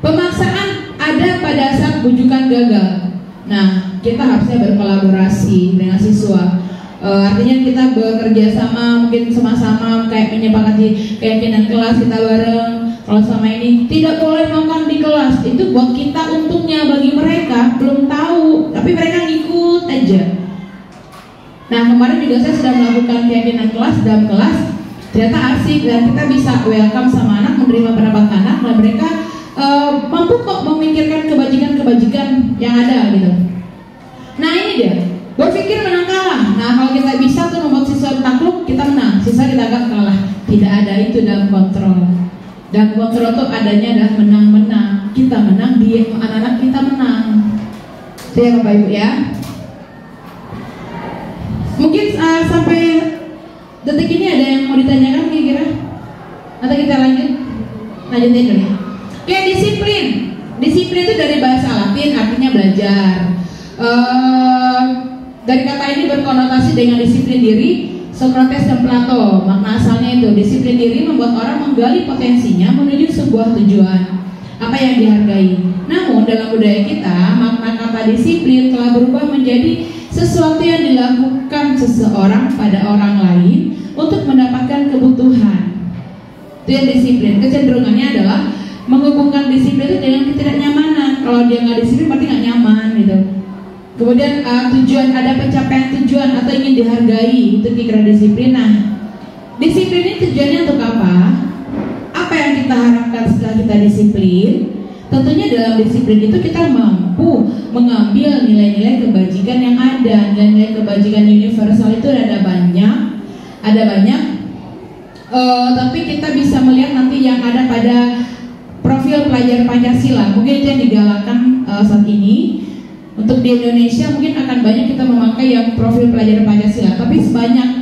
Speaker 2: Pemaksaan ada pada saat bujukan gagal. Nah, kita harusnya berkolaborasi dengan siswa. Artinya kita bekerja sama, mungkin sama-sama kayak menyepakati keyakinan kelas kita bareng. Kalau sama ini tidak boleh makan di kelas, itu buat kita untungnya, bagi mereka belum tahu, tapi mereka ngikut aja. Nah, kemarin juga saya sudah melakukan keyakinan kelas dalam kelas, ternyata asik dan kita bisa welcome sama anak, menerima pendapat anak, dan mereka mampu kok memikirkan kebajikan-kebajikan yang ada gitu. Nah ini dia, berpikir menang kalah. Nah kalau kita bisa tuh membuat siswa takluk, kita menang, siswa kita agak kalah. Tidak ada itu dalam kontrol. Dan kontrol itu adanya adalah menang-menang. Kita menang, dia anak-anak kita menang. Itu ya Bapak Ibu ya. Mungkin sampai detik ini ada yang mau ditanyakan kira-kira? Atau kita lanjutin dulu ya. Oke, disiplin. Disiplin itu dari bahasa Latin, artinya belajar. Dari kata ini berkonotasi dengan disiplin diri. Socrates dan Plato, makna asalnya itu disiplin diri membuat orang menggali potensinya menuju sebuah tujuan apa yang dihargai. Namun dalam budaya kita, makna kata disiplin telah berubah menjadi sesuatu yang dilakukan seseorang pada orang lain untuk mendapatkan kebutuhan. Itu yang disiplin. Kecenderungannya adalah menghubungkan disiplin itu dengan ketidaknyamanan. Kalau dia nggak disiplin berarti nggak nyaman gitu. Kemudian tujuan, ada pencapaian tujuan atau ingin dihargai, itu kira disiplin. Nah, disiplin ini tujuannya untuk apa? Apa yang kita harapkan setelah kita disiplin? Tentunya dalam disiplin itu kita mampu mengambil nilai-nilai kebajikan yang ada. Nilai-nilai kebajikan universal itu ada banyak. Tapi kita bisa melihat nanti yang ada pada profil pelajar Pancasila. Mungkin itu yang digalakkan saat ini. Untuk di Indonesia mungkin akan banyak kita memakai yang profil pelajar Pancasila, tapi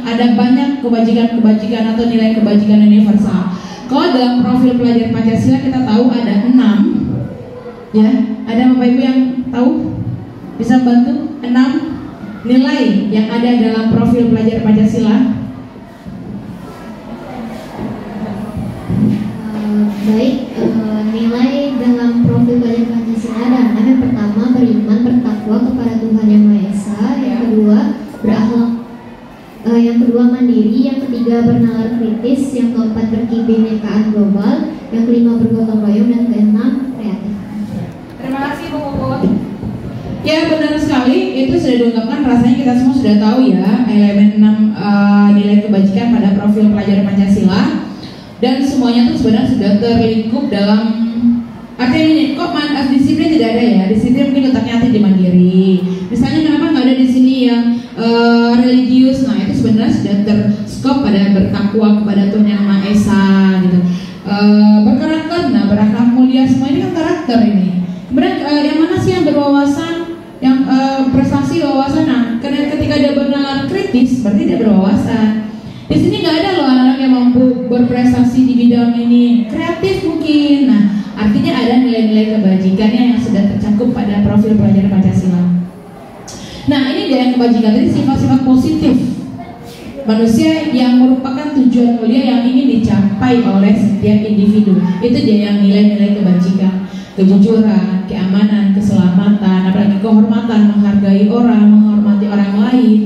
Speaker 2: ada banyak kebajikan-kebajikan atau nilai kebajikan universal. Kalau dalam profil pelajar Pancasila kita tahu ada 6, ya. Ada Bapak Ibu yang tahu? Bisa bantu? 6 nilai yang ada dalam profil pelajar Pancasila.
Speaker 5: Nilai dalam profil pelajar Pancasila ada 6. Yang pertama, beriman bertakwa kepada Tuhan Yang Maha Esa. Yang kedua, berakhlak. Yang kedua, mandiri. Yang ketiga, bernalar kritis. Yang keempat, berkebinekaan global. Yang kelima, bergotong royong. Dan keenam, kreatif.
Speaker 2: Terima kasih Bu Puput. Ya benar sekali, itu sudah diungkapkan. Rasanya kita semua sudah tahu ya elemen 6 nilai kebajikan pada profil pelajar Pancasila. Dan semuanya tuh sebenarnya sudah terlingkup dalam artinya ini. Kok disiplin tidak ada ya? Disiplin mungkin letaknya di mandiri. Misalnya kenapa nggak ada di sini yang religius? Nah itu sebenarnya sudah terskop pada bertakwa kepada Tuhan Yang Maha Esa gitu. Berkarakter, nah berakhlak mulia, semua ini kan karakter ini. Kemudian yang mana sih yang berwawasan, yang prestasi wawasan? Nah ketika dia bernalar kritis berarti dia berwawasan. Di sini nggak ada loh anak-anak yang mampu berprestasi di bidang ini, kreatif mungkin. Nah, artinya ada nilai-nilai kebajikannya yang sudah tercakup pada profil pelajar Pancasila. Nah, ini dia yang kebajikan tadi, sifat-sifat positif manusia yang merupakan tujuan mulia yang ingin dicapai oleh setiap individu. Itu dia yang nilai-nilai kebajikan, kejujuran, keamanan, keselamatan, apalagi kehormatan, menghargai orang, menghormati orang lain.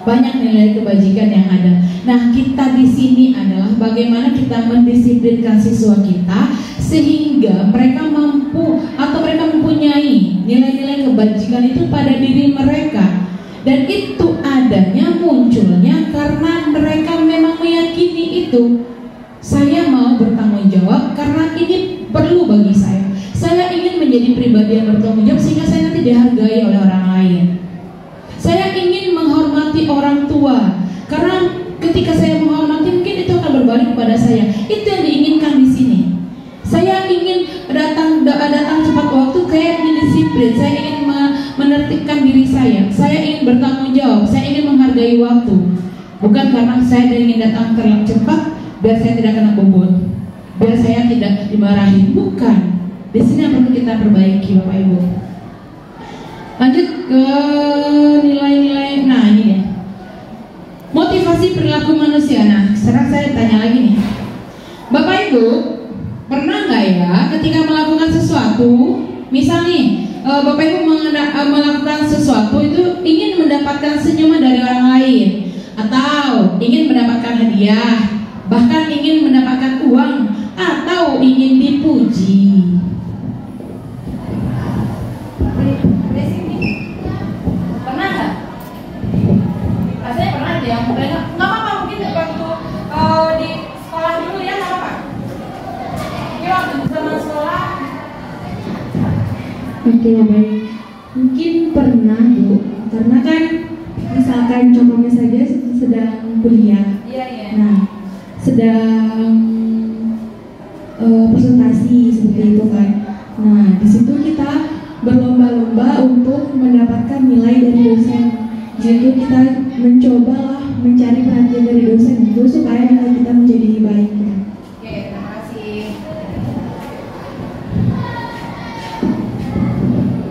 Speaker 2: Banyak nilai kebajikan yang ada. Nah, kita di sini adalah bagaimana kita mendisiplinkan siswa kita sehingga mereka mampu atau mereka mempunyai nilai-nilai kebajikan itu pada diri mereka. Dan itu adanya munculnya karena mereka memang meyakini itu. Saya mau bertanggung jawab karena ini perlu bagi saya. Saya ingin menjadi pribadi yang bertanggung jawab sehingga saya nanti dihargai oleh orang lain. Saya ingin menghormati orang tua karena ketika saya menghormati mungkin itu akan berbalik kepada saya. Itu yang diinginkan di sini. Saya ingin datang cepat waktu, saya ingin disiplin, saya ingin menertibkan diri saya. Saya ingin bertanggung jawab, saya ingin menghargai waktu. Bukan karena saya ingin datang terlalu cepat biar saya tidak kena bobot. biar saya tidak dimarahi. Bukan. Di sini yang perlu kita perbaiki, Bapak Ibu. Lanjut ke nilai-nilai. Nah, ini ya. Motivasi perilaku manusia. Nah, sekarang saya tanya lagi nih. Bapak Ibu, pernah nggak ya ketika melakukan sesuatu, misal nih, Bapak Ibu melakukan sesuatu itu ingin mendapatkan senyuman dari orang lain, atau ingin mendapatkan hadiah, bahkan ingin mendapatkan uang, atau ingin dipuji. Pernah nggak? Rasanya pernah deh. Yang nggak apa-apa, mungkin waktu di sekolah dulu ya, nggak apa-apa. Ini waktu zaman sekolah.
Speaker 4: Oke, baik. Mungkin pernah, Bu, karena kan misalkan contohnya saja sedang kuliah.
Speaker 2: Iya.
Speaker 4: Nah, sedang presentasi seperti itu kan. Nah, di situ kita berlomba-lomba untuk mendapatkan nilai dari dosen. Di situ kita mencobalah mencari perhatian dari dosen itu supaya nilai kita menjadi baik.
Speaker 2: Oke, terima kasih.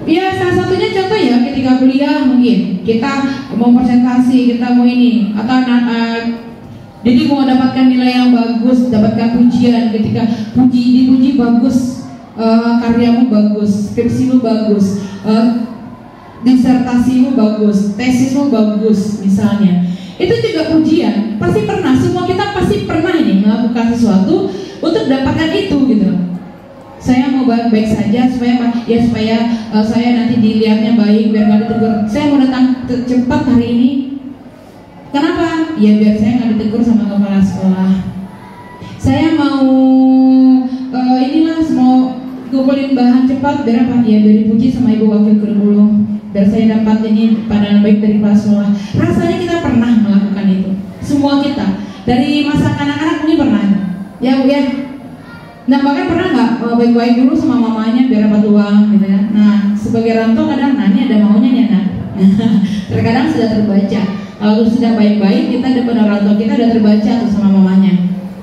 Speaker 2: Ya, salah satunya contoh ya ketika kuliah mungkin kita mau presentasi, kita mau ini, atau jadi mau dapatkan nilai yang bagus, dapatkan pujian. Ketika dipuji bagus, karyamu bagus, skripsimu bagus, disertasimu bagus, tesismu bagus misalnya. Itu juga pujian. Pasti pernah, semua kita pasti pernah ini melakukan sesuatu untuk dapatkan itu gitu. Saya mau baik-baik saja supaya saya nanti dilihatnya baik, biar nggak ditegur. Saya mau datang cepat hari ini. Kenapa? Ya biar saya nggak ditegur sama kepala sekolah. Saya mau mau kumpulin bahan cepat biar apa? Ya biar dipuji sama ibu wakil kurikulum. Biar saya dapat ini pandangan baik dari kepala sekolah. Rasanya kita pernah melakukan itu. Semua kita. Dari masa anak-anak ini pernah. Ya Bu ya. Nah bahkan pernah nggak baik-baik dulu sama mamanya biar dapat uang gitu ya. Nah sebagai rantau kadang ini ada maunya nih anak. Terkadang sudah terbaca. Kalau sudah baik-baik kita depan orang tua kita udah terbaca tuh sama mamanya.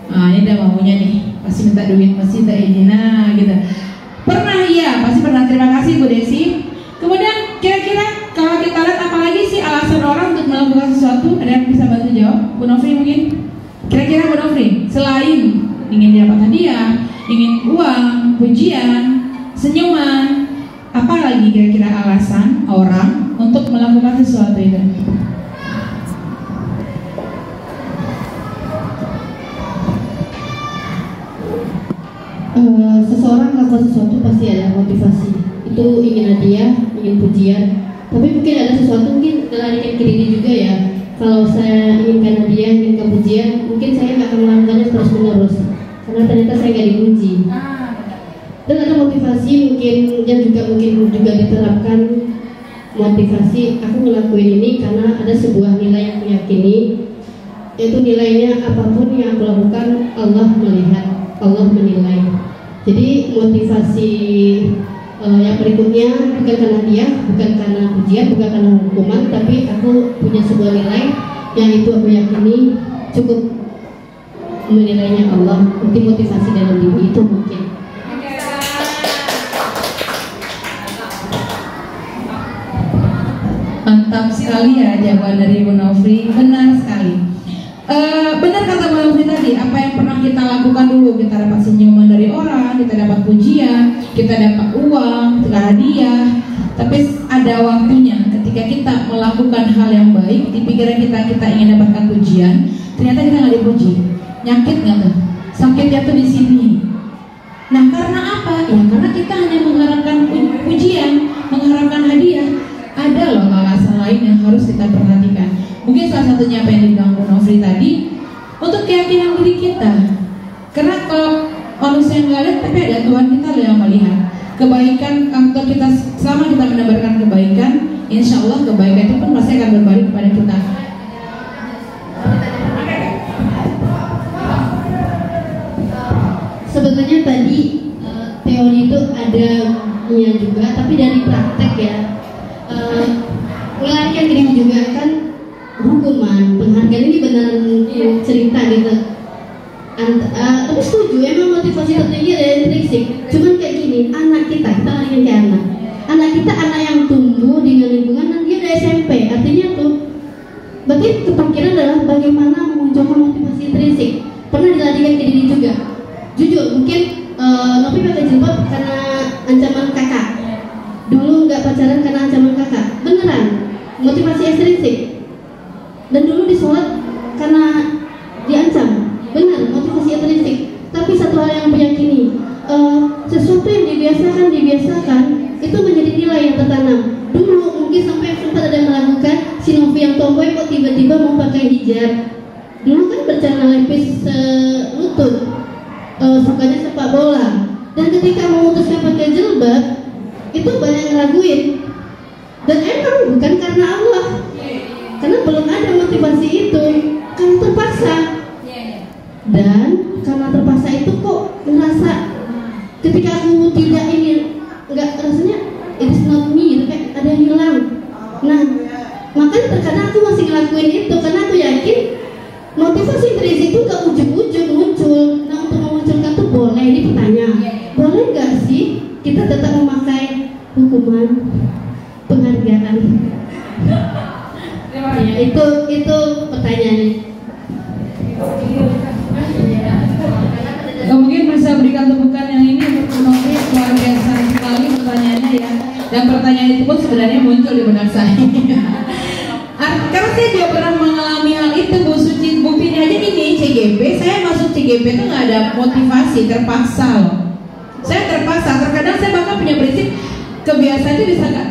Speaker 2: Nah ini ada maunya nih, pasti minta duit, pasti minta izin, nah gitu. Pernah iya, pasti pernah. Terima kasih Bu Desi. Kemudian kira-kira kalau kita lihat apalagi sih alasan orang untuk melakukan sesuatu, ada yang bisa bantu jawab? Bu Nofri mungkin? Kira-kira Bu Nofri, selain ingin dapat hadiah, ingin uang, pujian, senyuman, apa lagi kira-kira alasan orang untuk melakukan sesuatu itu?
Speaker 3: Seseorang melakukan sesuatu pasti ada motivasi. Itu ingin hadiah, ingin pujian. Tapi mungkin ada sesuatu mungkin melarikan ke diri juga ya. Kalau saya inginkan hadiah, inginkan pujian, mungkin saya nggak akan melakukannya terus menerus. Karena ternyata saya nggak dipuji. Dan ada motivasi mungkin yang juga diterapkan. Motivasi aku ngelakuin ini karena ada sebuah nilai yang aku yakini, yaitu nilainya apapun yang aku lakukan Allah melihat, Allah menilai. Jadi motivasi yang berikutnya bukan karena dia, bukan karena pujian, bukan karena hukuman, tapi aku punya sebuah nilai yang itu aku yakini cukup menilainya Allah. Mungkin motivasi dalam diri itu mungkin.
Speaker 2: Mantap sekali ya jawaban dari Bu Nofri, benar sekali. Benar kata Bu Nofri tadi, apa yang pernah kita lakukan dulu, kita dapat senyuman dari orang, kita dapat pujian, kita dapat uang, kita hadiah. Tapi ada waktunya ketika kita melakukan hal yang baik, di pikiran kita ingin dapatkan pujian, ternyata kita nggak dipuji. Nyakit nggak tuh? Sakitnya tuh di sini. Nah karena apa? Ya karena kita hanya mengharapkan pujian, mengharapkan hadiah. Ada loh alasan lain yang harus kita perhatikan. Mungkin salah satunya apa yang dibilang Bu Nofri tadi, untuk keyakinan diri kita. Karena kalau manusia yang nggak lihat, tapi ada Tuhan kita loh yang melihat. Kebaikan untuk kita, selama kita menebarkan kebaikan, insya Allah kebaikan itu pun pasti akan berbalik kepada kita.
Speaker 3: Sebetulnya tadi teori itu ada juga, tapi dari praktek ya. Melarikan diri juga kan hukuman, penghargaan ini beneran cerita gitu. Tapi setuju, emang motivasi tertinggi ada intrinsik. Cuman kayak gini, anak kita lagi kayak anak kita, anak yang tumbuh dengan lingkungan dan dia udah SMP. Artinya tuh, berarti kepikiran adalah bagaimana memunculkan motivasi intrinsik. Pernah dilatihkan ke diri juga. Jujur, mungkin Novi pakai jilbab karena ancaman kakak. Dulu nggak pacaran karena ancaman kakak. Beneran, motivasi ekstrinsik. Dan dulu disolat karena diancam. Benar, motivasi ekstrinsik. Tapi satu hal yang meyakini, sesuatu yang dibiasakan itu menjadi nilai yang tertanam. Dulu mungkin sampai sempat ada yang melakukan si Novi yang tomboy kok tiba-tiba mau pakai hijab. Dulu kan bercelana lepis lutut, sukanya sepak bola. Dan ketika memutuskan pakai jilbab, itu banyak yang ngeraguin. Dan emang bukan karena Allah, karena belum ada motivasi itu, karena terpaksa. Dan karena terpaksa itu kok ngerasa ketika aku tidak ingin, nggak, rasanya it's not me, kayak ada yang hilang. Nah, makanya terkadang aku masih ngelakuin itu karena aku yakin motivasi intrinsik itu gak ujung-ujung muncul. Nah, untuk memunculkan tuh boleh, ini pertanyaan, boleh nggak sih kita tetap memakai hukuman, penghargaan? Ya, itu pertanyaannya.
Speaker 2: Mungkin bisa berikan tepukan yang ini untuk Novi, luar biasa sekali pertanyaannya ya. Dan pertanyaan itu pun sebenarnya muncul di benak saya. Karena saya juga pernah mengalami hal itu, Bu Suci. Buktinya aja ini CGP, saya masuk CGP itu nggak ada motivasi, terpaksa loh. Saya terpaksa. Terkadang saya bahkan punya prinsip kebiasaan itu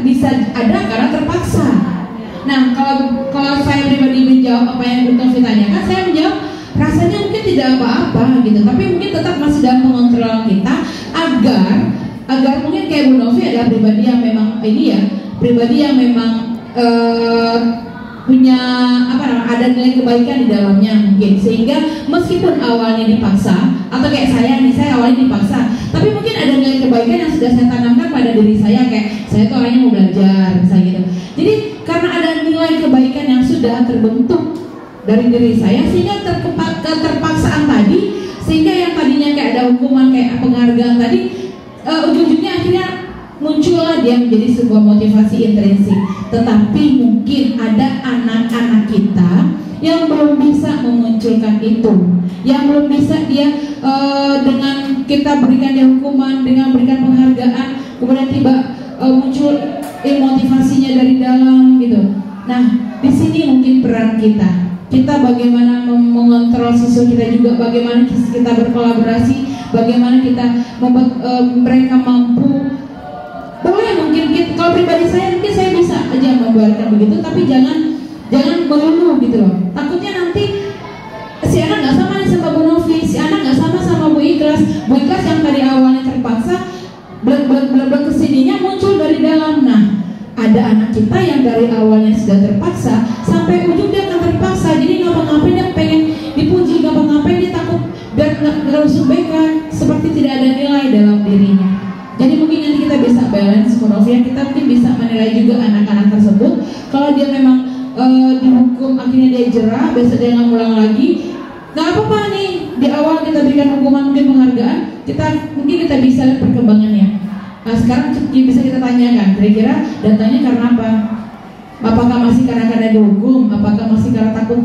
Speaker 2: bisa ada karena terpaksa. Nah, kalau saya pribadi menjawab apa yang Bu Novi tanyakan, saya menjawab rasanya mungkin tidak apa-apa gitu, tapi mungkin tetap masih dalam pengontrolan kita agar mungkin kayak Bu Novi adalah pribadi yang memang pribadi yang memang punya ada nilai kebaikan di dalamnya mungkin, sehingga meskipun awalnya dipaksa atau kayak saya awalnya dipaksa, tapi mungkin ada nilai kebaikan yang sudah saya tanamkan pada diri saya, kayak saya tuh orangnya mau belajar misalnya gitu. Jadi karena ada nilai kebaikan yang sudah terbentuk dari diri saya, sehingga keterpaksaan tadi, sehingga yang tadinya kayak ada hukuman, kayak penghargaan tadi, ujung-ujungnya akhirnya muncullah dia menjadi sebuah motivasi intrinsik. Tetapi mungkin ada anak-anak kita yang belum bisa memunculkan itu, yang belum bisa dia dengan kita berikan dia hukuman, dengan berikan penghargaan, kemudian tiba muncul motivasinya dari dalam gitu. Nah, di sini mungkin peran kita bagaimana mengontrol siswa kita juga, bagaimana kita berkolaborasi, bagaimana kita membuat mereka mampu. Boleh mungkin kalau pribadi saya mungkin saya bisa aja membuatkan begitu, tapi jangan melulu gitu loh. Takutnya nanti si anak nggak sama nih sama Bu Novi, si anak nggak sama Bu Ikhlas. Bu Ikhlas yang tadi awalnya terpaksa, belak kesininya muncul dari dalam. Nah, ada anak kita yang dari awalnya sudah terpaksa sampai ujung dia akan terpaksa. Jadi ngapa-ngapain dia pengen dipuji, ngapa-ngapain dia takut biar langsung BK, seperti tidak ada nilai dalam dirinya. Jadi mungkin nanti kita bisa balance monovia, kita mungkin bisa menilai juga anak-anak tersebut. Kalau dia memang dihukum akhirnya dia jerah, besok dia nggak ngulang lagi, nggak apa-apa nih. Di awal kita berikan hukuman, mungkin penghargaan, mungkin kita bisa lihat perkembangannya. Nah, sekarang bisa kita tanyakan, kira-kira datanya karena apa? Apakah masih karena dihukum? Apakah masih karena takut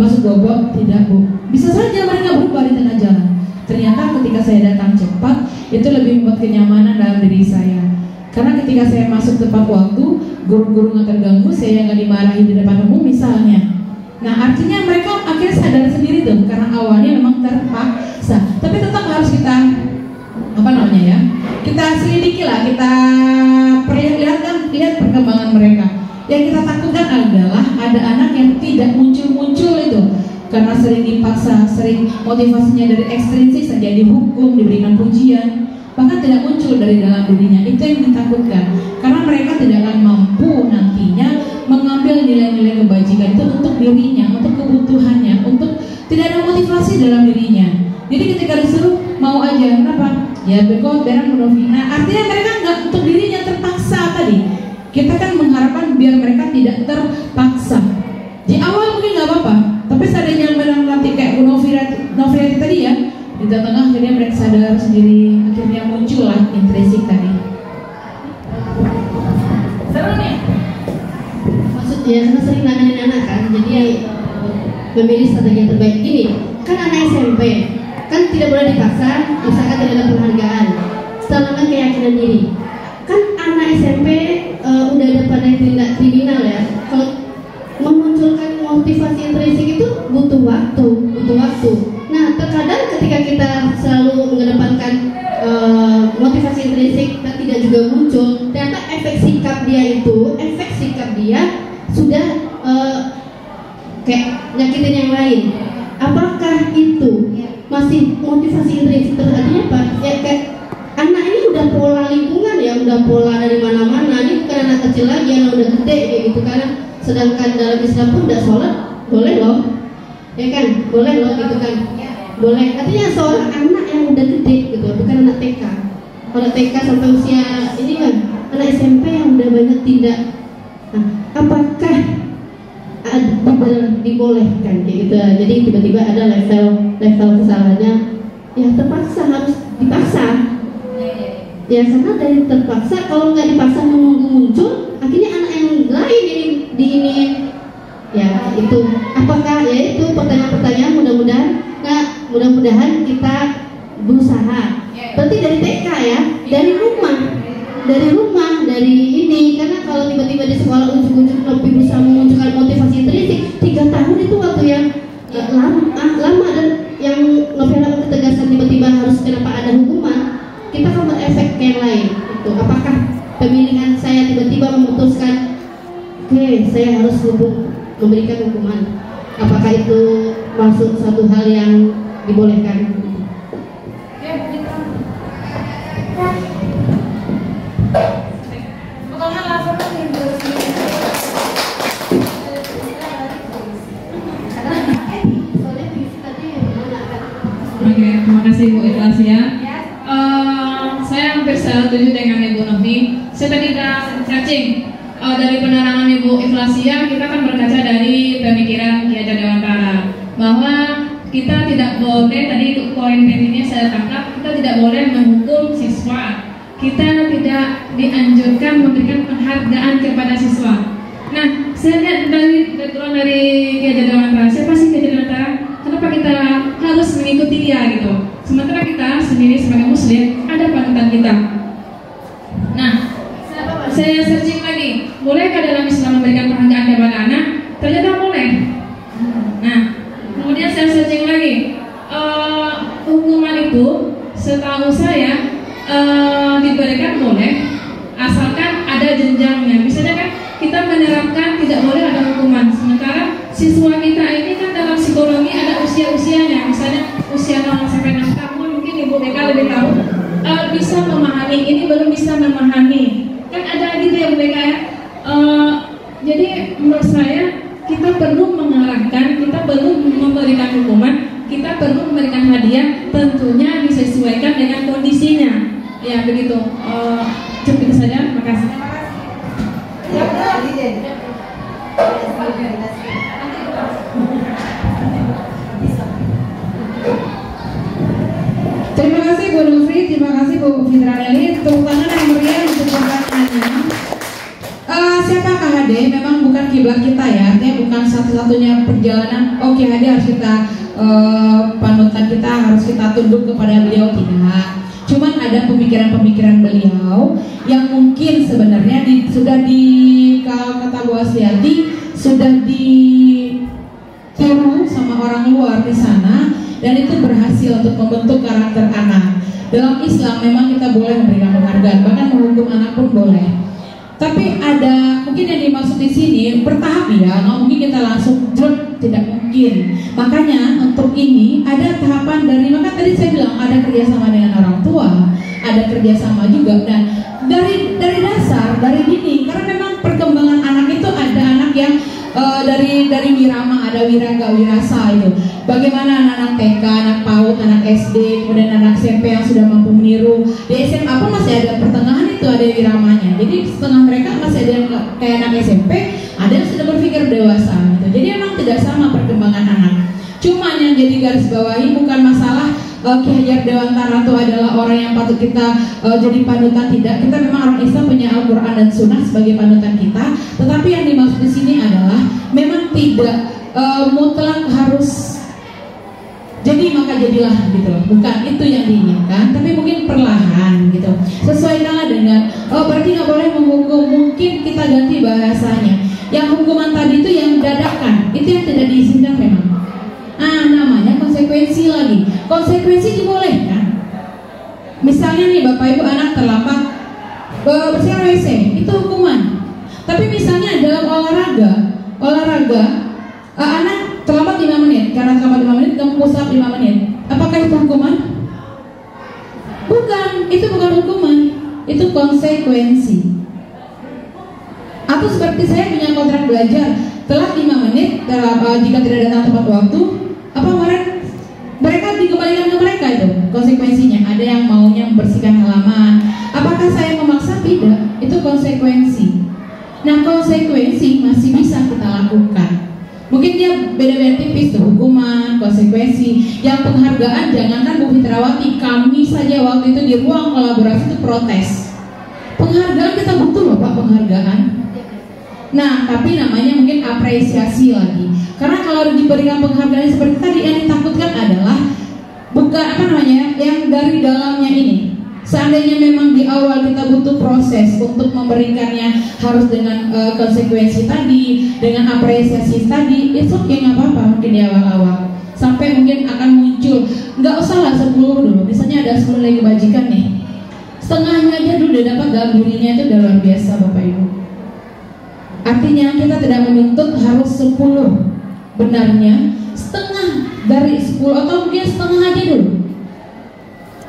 Speaker 2: masuk bobot? Tidak, Bu. Bisa saja mereka berubah di tengah jalan. Ternyata ketika saya datang cepat, itu lebih membuat kenyamanan dalam diri saya. Karena ketika saya masuk tepat waktu, guru-guru nggak terganggu, saya nggak dimarahi di depan umum misalnya. Nah, artinya mereka akhirnya sadar sendiri tuh, karena awalnya memang terpaksa. Tapi tetap harus kita kita selidiki lah, kita lihat perkembangan mereka. Yang kita takutkan adalah ada anak yang tidak muncul itu karena sering dipaksa, sering motivasinya dari ekstrinsik saja, dihukum, diberikan pujian, bahkan tidak muncul dari dalam dirinya. Itu yang ditakutkan, karena mereka tidak akan mampu nantinya mengambil nilai-nilai kebajikan itu untuk dirinya, untuk kebutuhannya, untuk tidak ada motivasi dalam dirinya. Jadi ketika disuruh mau aja, kenapa? Ya berkot, berang, menofina. Artinya mereka nggak untuk dirinya, terpaksa tadi. Kita kan mengharapkan biar mereka tidak terpaksa. Di awal mungkin nggak apa-apa, tapi seandainya memang nanti kayak Bu Novriati tadi sendiri akhirnya muncul lah intrinsik tadi. Seru nih.
Speaker 3: Maksudnya karena sering nanyain anak kan, jadi memilih strategi yang terbaik. Gini, kan anak SMP kan tidak boleh dipaksa, misalkan tidak ada penghargaan, setelah keyakinan diri. Kan anak SMP udah ada pada tindak kriminal ya. Kalau memunculkan motivasi intrinsik itu butuh waktu. Nah, terkadang ketika kita selalu mengedepankan motivasi intrinsik dan tidak juga muncul, ternyata efek sikap dia sudah kayak nyakitin yang lain. Apakah itu masih motivasi intrinsik? Artinya apa? Ya kayak anak ini udah pola lingkungan ya, udah pola dari mana-mana. Ini bukan anak kecil lagi, anak udah gede kayak gitu. Karena sedangkan dalam Islam pun udah sholat boleh loh, ya kan? Boleh loh gitu kan? Boleh. Artinya seorang anak yang udah gede gitu, bukan anak TK. Kalau TK sampai usia ini kan anak SMP yang udah banyak tindak. Nah, apakah dibolehkan kayak gitu? Jadi tiba-tiba ada level kesalahannya, ya terpaksa harus dipaksa. Ya karena dari terpaksa, kalau nggak dipaksa menunggu muncul, akhirnya anak yang lain jadi diiniin. Ya itu, apakah ya itu pertanyaan-pertanyaan mudah-mudahan kita berusaha. Berarti dari TK ya, dari rumah, dari ini. Karena kalau tiba-tiba di sekolah ujuk-ujuk lebih berusaha memunculkan motivasi intrinsik, 3 tahun itu waktu yang lama dan yang ngevelop ketegasan tiba-tiba harus kenapa ada hukuman, kita akan berefek ke yang lain. Itu apakah pemilihan saya tiba-tiba memutuskan oke, saya harus memberikan hukuman, apakah itu masuk satu hal yang dibolehkan?
Speaker 2: Oke, terima kasih Bu Ikhlasya. Saya hampir setuju dengan Ibu Novi. Saya tadi sudah searching dari penerangan Ibu Ikhlasya, kita kan berkaca dari pemikiran Ki Hajar Dewantara bahwa kita tidak boleh, tadi poin pentingnya saya tangkap, kita tidak boleh menghukum siswa. Kita tidak dianjurkan memberikan penghargaan kepada siswa. Nah, saya lihat dari background dari Ki Hajar Dewantara, siapa sih Ki Hajar Dewantara? Kenapa kita harus mengikuti dia gitu? Sementara kita sendiri sebagai muslim ada panutan kita. Nah, saya searching lagi, bolehkah dalam Islam memberikan penghargaan kepada anak? Ternyata boleh. Nah, kemudian saya searching lagi, hukuman itu setahu saya diberikan boleh, asalkan ada jenjangnya. Misalnya kan kita menerapkan tidak boleh ada hukuman, sementara siswa kita ini kan dalam psikologi ada usia-usianya. Misalnya usia 0 sampai 6 tahun, mungkin Ibu Eka lebih tahu, bisa memahami, ini belum bisa memahami. Kan ada gitu ya Bu Eka ya. Jadi menurut saya kita perlu mengarahkan, kita perlu memberikan hukuman, kita perlu memberikan hadiah, tentunya disesuaikan dengan kondisinya. Ya begitu. Cukup itu saja. Terima kasih. Terima kasih Bu Nufri, terima kasih Bu Fitraleli. Tepuk tangan yang meriah untuk pertanyaannya. Siapakah HD? Memang bukan kiblat kita ya, artinya bukan satu-satunya perjalanan. Oke, HD harus kita panutan, kita harus kita tunduk kepada beliau, tidak. Cuman ada pemikiran-pemikiran beliau yang mungkin sebenarnya sudah kalau kata Bu Asliati sudah ditiru sama orang luar di sana, dan itu berhasil untuk membentuk karakter anak. Dalam Islam memang kita boleh memberikan penghargaan, bahkan menghukum anak pun boleh. Tapi ada mungkin yang dimaksud di sini bertahap ya, nggak mungkin kita langsung tidak mungkin. Makanya untuk ini ada tahapan dari, maka tadi saya bilang ada kerjasama dengan orang tua, ada kerjasama juga, dan dari dasar, dari dini, karena memang perkembangan anak itu ada anak yang dari wirama, ada wiraga, wirasa itu. Bagaimana anak-anak TK, anak PAUD, anak SD, kemudian anak SMP yang sudah mampu meniru. Di SMA pun masih ada pertengahan itu, ada wiramanya. Jadi setengah mereka masih ada yang kayak anak SMP, ada yang sudah berpikir dewasa gitu. Jadi memang tidak sama perkembangan anak. Cuman yang jadi garis bawahi bukan masalah Ki Hajar Dewantara itu adalah orang yang patut kita jadi panutan, tidak. Kita memang orang Islam punya Al-Quran dan Sunnah sebagai panutan kita, tetapi yang dimaksud di sini adalah memang tidak mutlak harus jadi maka jadilah gitu loh, bukan itu yang diinginkan, tapi mungkin perlahan gitu. Sesuaikanlah dengan berarti nggak boleh menghukum, mungkin kita ganti bahasanya. Yang hukuman tadi itu yang dadakan, itu yang tidak diizinkan memang. Namanya konsekuensi lagi. Konsekuensi dibolehkan. Misalnya nih Bapak Ibu anak terlambat bersihkan WC, itu hukuman. Tapi misalnya dalam olahraga anak terlambat 5 menit, karena terlambat 5 menit kamu push up 5 menit. Apakah itu hukuman? Bukan, itu bukan hukuman, itu konsekuensi. Atau seperti saya punya kontrak belajar, telat 5 menit jika tidak datang tepat waktu, apa mereka dikembalikan ke mereka itu konsekuensinya. Ada yang maunya membersihkan halaman. Apakah saya memaksa? Tidak, itu konsekuensi. Nah, konsekuensi masih bisa kita lakukan. Mungkin dia beda-beda tipis tuh, hukuman, konsekuensi. Yang penghargaan, jangankan Bu Fitrawati, kami saja waktu itu di ruang kolaborasi itu protes. Penghargaan kita butuh loh Pak, penghargaan. Nah, tapi namanya mungkin apresiasi lagi. Karena kalau diberikan penghargaan seperti tadi, yang ditakutkan adalah bukan yang dari dalamnya ini. Seandainya memang di awal kita butuh proses untuk memberikannya harus dengan konsekuensi tadi, dengan apresiasi tadi, itu nggak apa-apa mungkin di awal-awal. Sampai mungkin akan muncul, nggak usah lah 10 dulu. Misalnya ada 10 lagi kebajikan nih, setengahnya aja dulu udah dapat dalam dirinya, itu udah luar biasa Bapak Ibu. Artinya kita tidak menuntut harus 10, benarnya setengah dari 10 atau mungkin setengah aja dulu.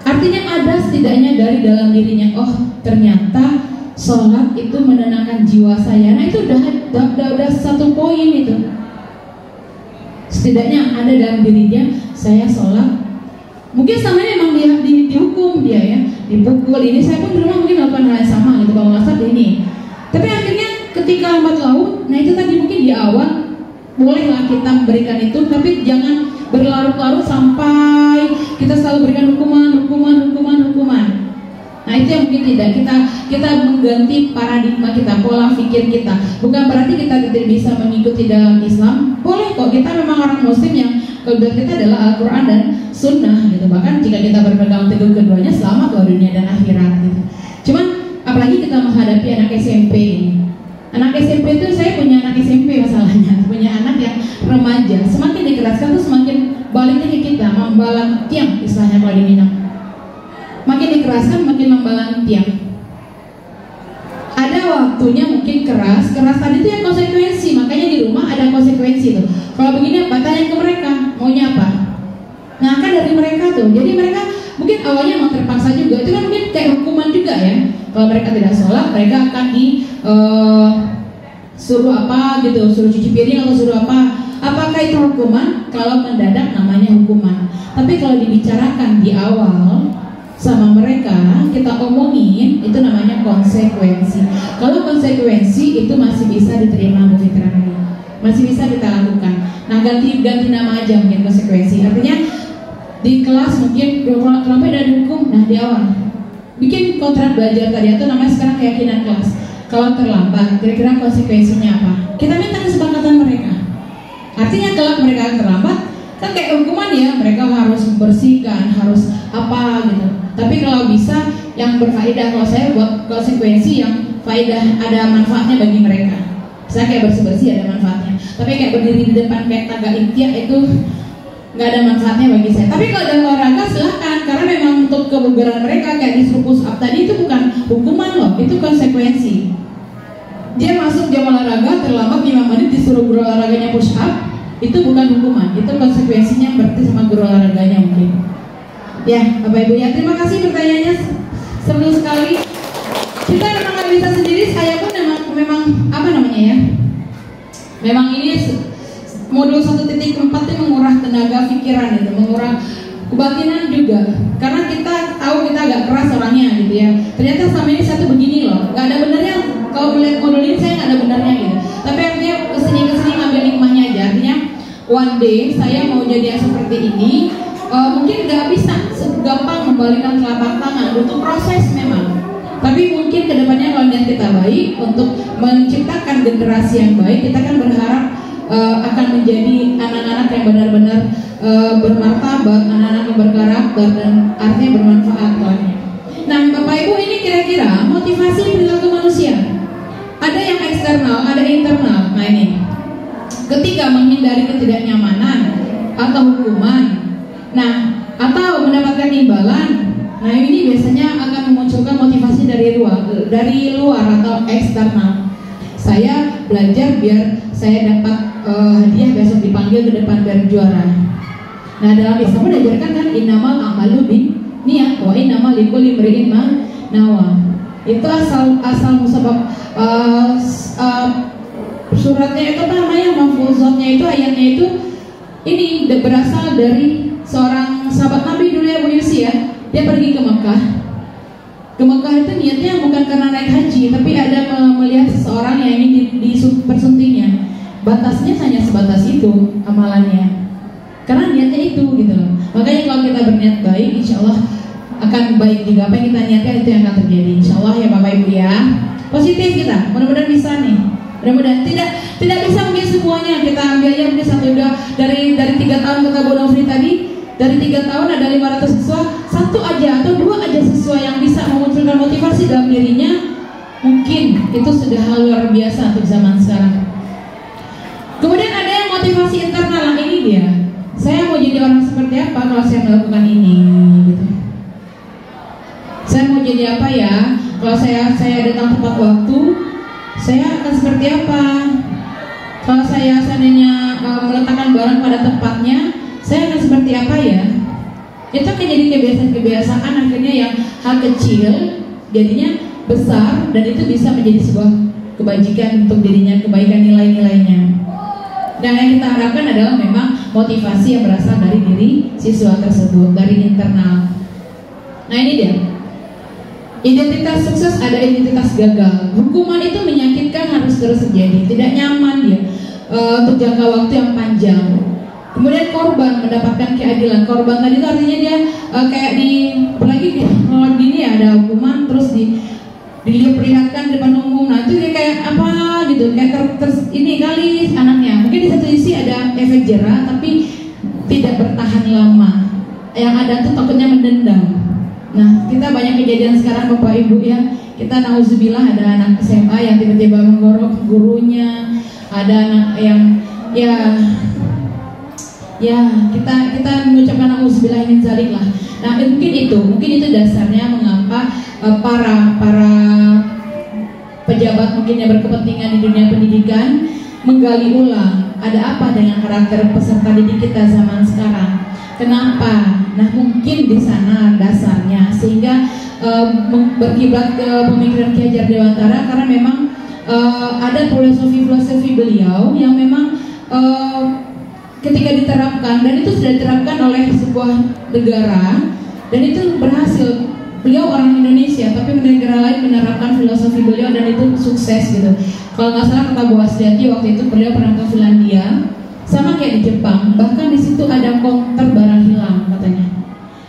Speaker 2: Artinya ada setidaknya dari dalam dirinya, oh ternyata sholat itu menenangkan jiwa saya. Nah itu udah 1 poin itu. Setidaknya ada dalam dirinya, saya sholat. Mungkin sama memang dia dihukum dia ya, dipukul. Ini saya pun di rumah mungkin melakukan hal yang sama gitu kalau nggak salah ini. Tapi akhirnya ketika lambat laun, nah itu tadi mungkin di awal bolehlah kita memberikan itu, tapi jangan berlarut-larut sampai kita selalu berikan hukuman. Nah itu yang mungkin tidak kita mengganti paradigma kita, pola pikir kita. Bukan berarti kita tidak bisa mengikuti dalam Islam. Boleh kok, kita memang orang Muslim yang kiblat kita adalah Al-Quran dan Sunnah gitu. Bahkan jika kita berpegang teguh keduanya, selamat loh dunia dan akhirat gitu. Cuman apalagi kita menghadapi anak SMP ini. Anak SMP itu, saya punya anak SMP masalahnya, punya anak yang remaja. Semakin dikeraskan tuh semakin baliknya ke kita, membalang tiang istilahnya kalau di Minang. Makin dikeraskan makin membalang tiang. Ada waktunya mungkin keras tadi itu yang konsekuensi. Makanya di rumah ada konsekuensi tuh. Kalau begini apa? Tanya ke mereka maunya apa. Nah kan dari mereka tuh. Jadi mereka mungkin awalnya emang terpaksa juga. Itu kan mungkin kayak hukuman juga ya. Kalau mereka tidak sholat, mereka akan suruh apa gitu, suruh cuci piring atau suruh apa. Apakah itu hukuman? Kalau mendadak namanya hukuman. Tapi kalau dibicarakan di awal sama mereka, kita omongin, itu namanya konsekuensi. Kalau konsekuensi itu masih bisa diterima Bu Fitra, masih bisa kita lakukan. Nah ganti nama aja mungkin konsekuensi. Artinya di kelas mungkin kenapa ada hukum. Nah di awal bikin kontrak belajar tadi, atau namanya sekarang keyakinan kelas. Kalau terlambat, kira-kira konsekuensinya apa? Kita minta kesepakatan mereka. Artinya kalau mereka terlambat, kan kayak hukuman ya, mereka harus membersihkan, harus apa gitu. Tapi kalau bisa yang berfaedah, kalau saya buat konsekuensi yang faedah, ada manfaatnya bagi mereka. Saya kayak bersih-bersih ada manfaatnya. Tapi kayak berdiri di depan kayak tangga imtiah itu nggak ada manfaatnya bagi saya. Tapi kalau dalam olahraga silahkan, karena memang untuk kebugaran mereka kayak disuruh push up tadi itu bukan hukuman loh, itu konsekuensi. Dia masuk jam olahraga terlambat 5 menit disuruh guru olahraganya push up, itu bukan hukuman, itu konsekuensinya berarti sama guru olahraganya mungkin. Ya, Bapak Ibu ya, terima kasih pertanyaannya, seru sekali. Kita memang nggak bisa sendiri, saya pun memang apa namanya ya, memang ini modul 1.4 itu menguras tenaga pikiran itu, menguras kebatinan juga. Karena kita tahu kita agak keras orangnya gitu ya. Ternyata selama ini satu begini loh, nggak ada benarnya. Kalau melihat modul ini saya nggak ada benarnya gitu. Tapi artinya kesini ngambil hikmahnya aja. Artinya one day saya mau jadi yang seperti ini. mungkin nggak bisa segampang membalikan telapak tangan, butuh proses memang. Tapi mungkin kedepannya kalau niat kita baik untuk menciptakan generasi yang baik, kita kan berharap akan menjadi anak-anak yang benar-benar bermartabat, anak-anak yang berkarakter dan artinya bermanfaat. Nah, Bapak Ibu, ini kira-kira motivasi perilaku manusia. Ada yang eksternal, ada internal. Nah ini, ketika menghindari ketidaknyamanan atau hukuman, nah atau mendapatkan imbalan, nah ini biasanya akan memunculkan motivasi dari luar atau eksternal. Saya belajar biar saya dapat hadiah besok dipanggil ke depan biar juara. Nah dalam Islam diajarkan kan innamal a'malu binniyat wa innamal likulli imri'in ma nawa. Itu asal musabab suratnya itu namanya mafuzatnya itu ayatnya itu ini berasal dari seorang sahabat Nabi dulu ya Bu Yusi ya. Dia pergi ke Mekah. Ke Mekah itu niatnya bukan karena naik haji, tapi ada melihat seseorang yang ingin dipersuntingnya. Batasnya hanya sebatas itu amalannya. Karena niatnya itu gitu loh. Makanya kalau kita berniat baik, insya Allah akan baik juga. Apa yang kita niatkan itu yang akan terjadi. Insya Allah ya Bapak Ibu ya. Positif kita, mudah-mudahan bisa nih. Mudah-mudahan tidak bisa mungkin semuanya kita ambil aja mungkin satu udah dari 3 tahun kata Bu Nofri tadi. Dari 3 tahun ada 500 siswa, satu aja atau 2 aja siswa yang bisa memunculkan motivasi dalam dirinya, mungkin itu sudah hal luar biasa untuk zaman sekarang. Kemudian ada yang motivasi internal, nah ini dia. Saya mau jadi orang seperti apa kalau saya melakukan ini gitu. Saya mau jadi apa ya kalau saya datang tepat waktu, saya akan seperti apa. Kalau saya seandainya meletakkan barang pada tempatnya, saya akan seperti apa ya. Itu akan jadi kebiasaan-kebiasaan akhirnya yang hal kecil jadinya besar dan itu bisa menjadi sebuah kebajikan untuk dirinya, kebaikan nilai-nilainya. Dan yang kita harapkan adalah memang motivasi yang berasal dari diri siswa tersebut, dari internal. Nah ini dia. Identitas sukses ada identitas gagal. Hukuman itu menyakitkan, harus terus terjadi, tidak nyaman dia untuk jangka waktu yang panjang. Kemudian korban mendapatkan keadilan. Korban tadi itu artinya dia kayak apalagi kalau gini ya ada hukuman terus dilihatkan depan umum. Nah itu dia kayak apa gitu, kayak ini kali anaknya. Mungkin di satu sisi ada efek jerah tapi tidak bertahan lama. Yang ada tuh takutnya mendendam. Nah kita banyak kejadian sekarang Bapak Ibu ya. Kita nauzubillah ada anak SMA yang tiba-tiba menggorok gurunya. Ada anak yang kita mengucapkan nauzubillah min dzalik lah. Nah mungkin itu dasarnya mengapa para pejabat mungkin yang berkepentingan di dunia pendidikan menggali ulang ada apa dengan karakter peserta didik kita zaman sekarang. Kenapa? Nah mungkin di sana dasarnya sehingga berkiblat ke pemikiran Ki Hajar Dewantara karena memang ada filosofi beliau yang memang ketika diterapkan dan itu sudah diterapkan oleh sebuah negara dan itu berhasil. Beliau orang Indonesia tapi negara lain menerapkan filosofi beliau dan itu sukses gitu. Kalau nggak salah kata Bu Asdiati waktu itu beliau pernah ke Finlandia sama kayak di Jepang, bahkan di situ ada counter barang hilang katanya,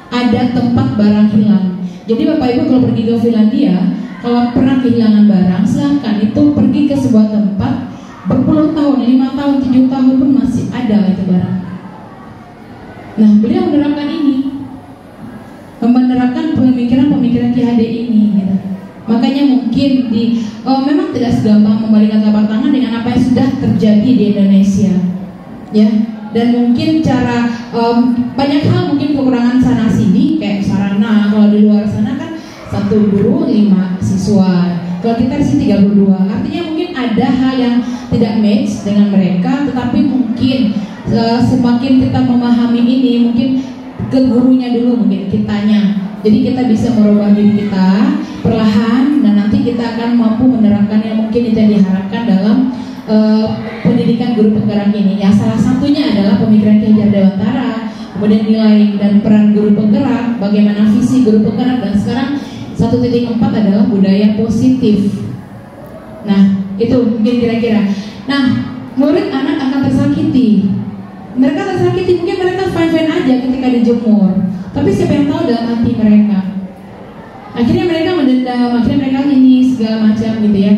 Speaker 2: ada tempat barang hilang. Jadi Bapak Ibu kalau pergi ke Finlandia, kalau pernah kehilangan barang silahkan itu pergi ke sebuah tempat berpuluh tahun, 5 tahun, 7 tahun pun masih ada itu barang. Nah beliau menerapkan ini, menerapkan pemikiran Ki Hadi ini gitu. Makanya mungkin memang tidak segampang membalikan telapak tangan dengan apa yang sudah terjadi di Indonesia ya. Dan mungkin cara banyak hal mungkin kekurangan sana sini kayak sarana. Kalau di luar sana kan 1 guru 5 siswa, kalau kita di sini 32. Artinya mungkin ada hal yang tidak match dengan mereka, tetapi mungkin semakin kita memahami ini mungkin ke gurunya dulu, mungkin kitanya. Jadi kita bisa merubah diri kita perlahan dan nanti kita akan mampu menerapkan yang mungkin itu yang diharapkan dalam pendidikan guru penggerak ini. Ya salah satunya adalah pemikiran Ki Hajar Dewantara, kemudian nilai dan peran guru penggerak, bagaimana visi guru penggerak, dan sekarang 1.4 adalah budaya positif. Nah itu mungkin kira-kira. Nah murid anak akan tersakiti mereka tersakiti, mungkin mereka fine-fine aja ketika dijemur, tapi siapa yang tahu dalam hati mereka. Akhirnya mereka mendendam, akhirnya mereka ini segala macam gitu ya.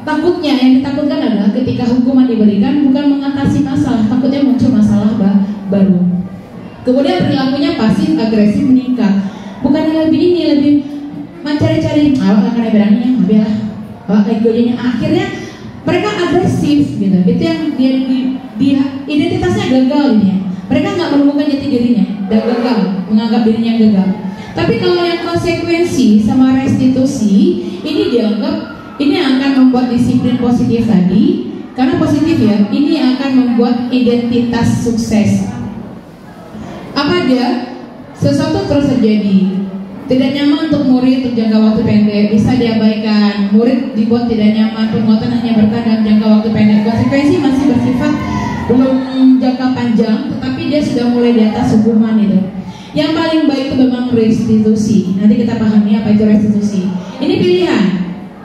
Speaker 2: Takutnya yang ditakutkan adalah ketika hukuman diberikan bukan mengatasi masalah, takutnya muncul masalah baru. Kemudian perilakunya pasif agresif meningkat, bukannya lebih mencari-cari, akan berani ya, egonya. Akhirnya mereka agresif gitu. Itu yang dia identitasnya gagal ini ya. Mereka nggak menemukan jati dirinya dan gagal, menganggap dirinya gagal. Tapi kalau yang konsekuensi sama restitusi ini dianggap ini akan membuat disiplin positif tadi, karena positif ya, ini akan membuat identitas sukses. Apa dia? Sesuatu terus terjadi. Tidak nyaman untuk murid untuk jangka waktu pendek, bisa diabaikan. Murid dibuat tidak nyaman, penguatan hanya bertahan dalam jangka waktu pendek. Konsekuensi masih bersifat belum jangka panjang, tetapi dia sudah mulai di atas hukuman itu. Yang paling baik itu memang restitusi. Nanti kita pahami apa itu restitusi. Ini pilihan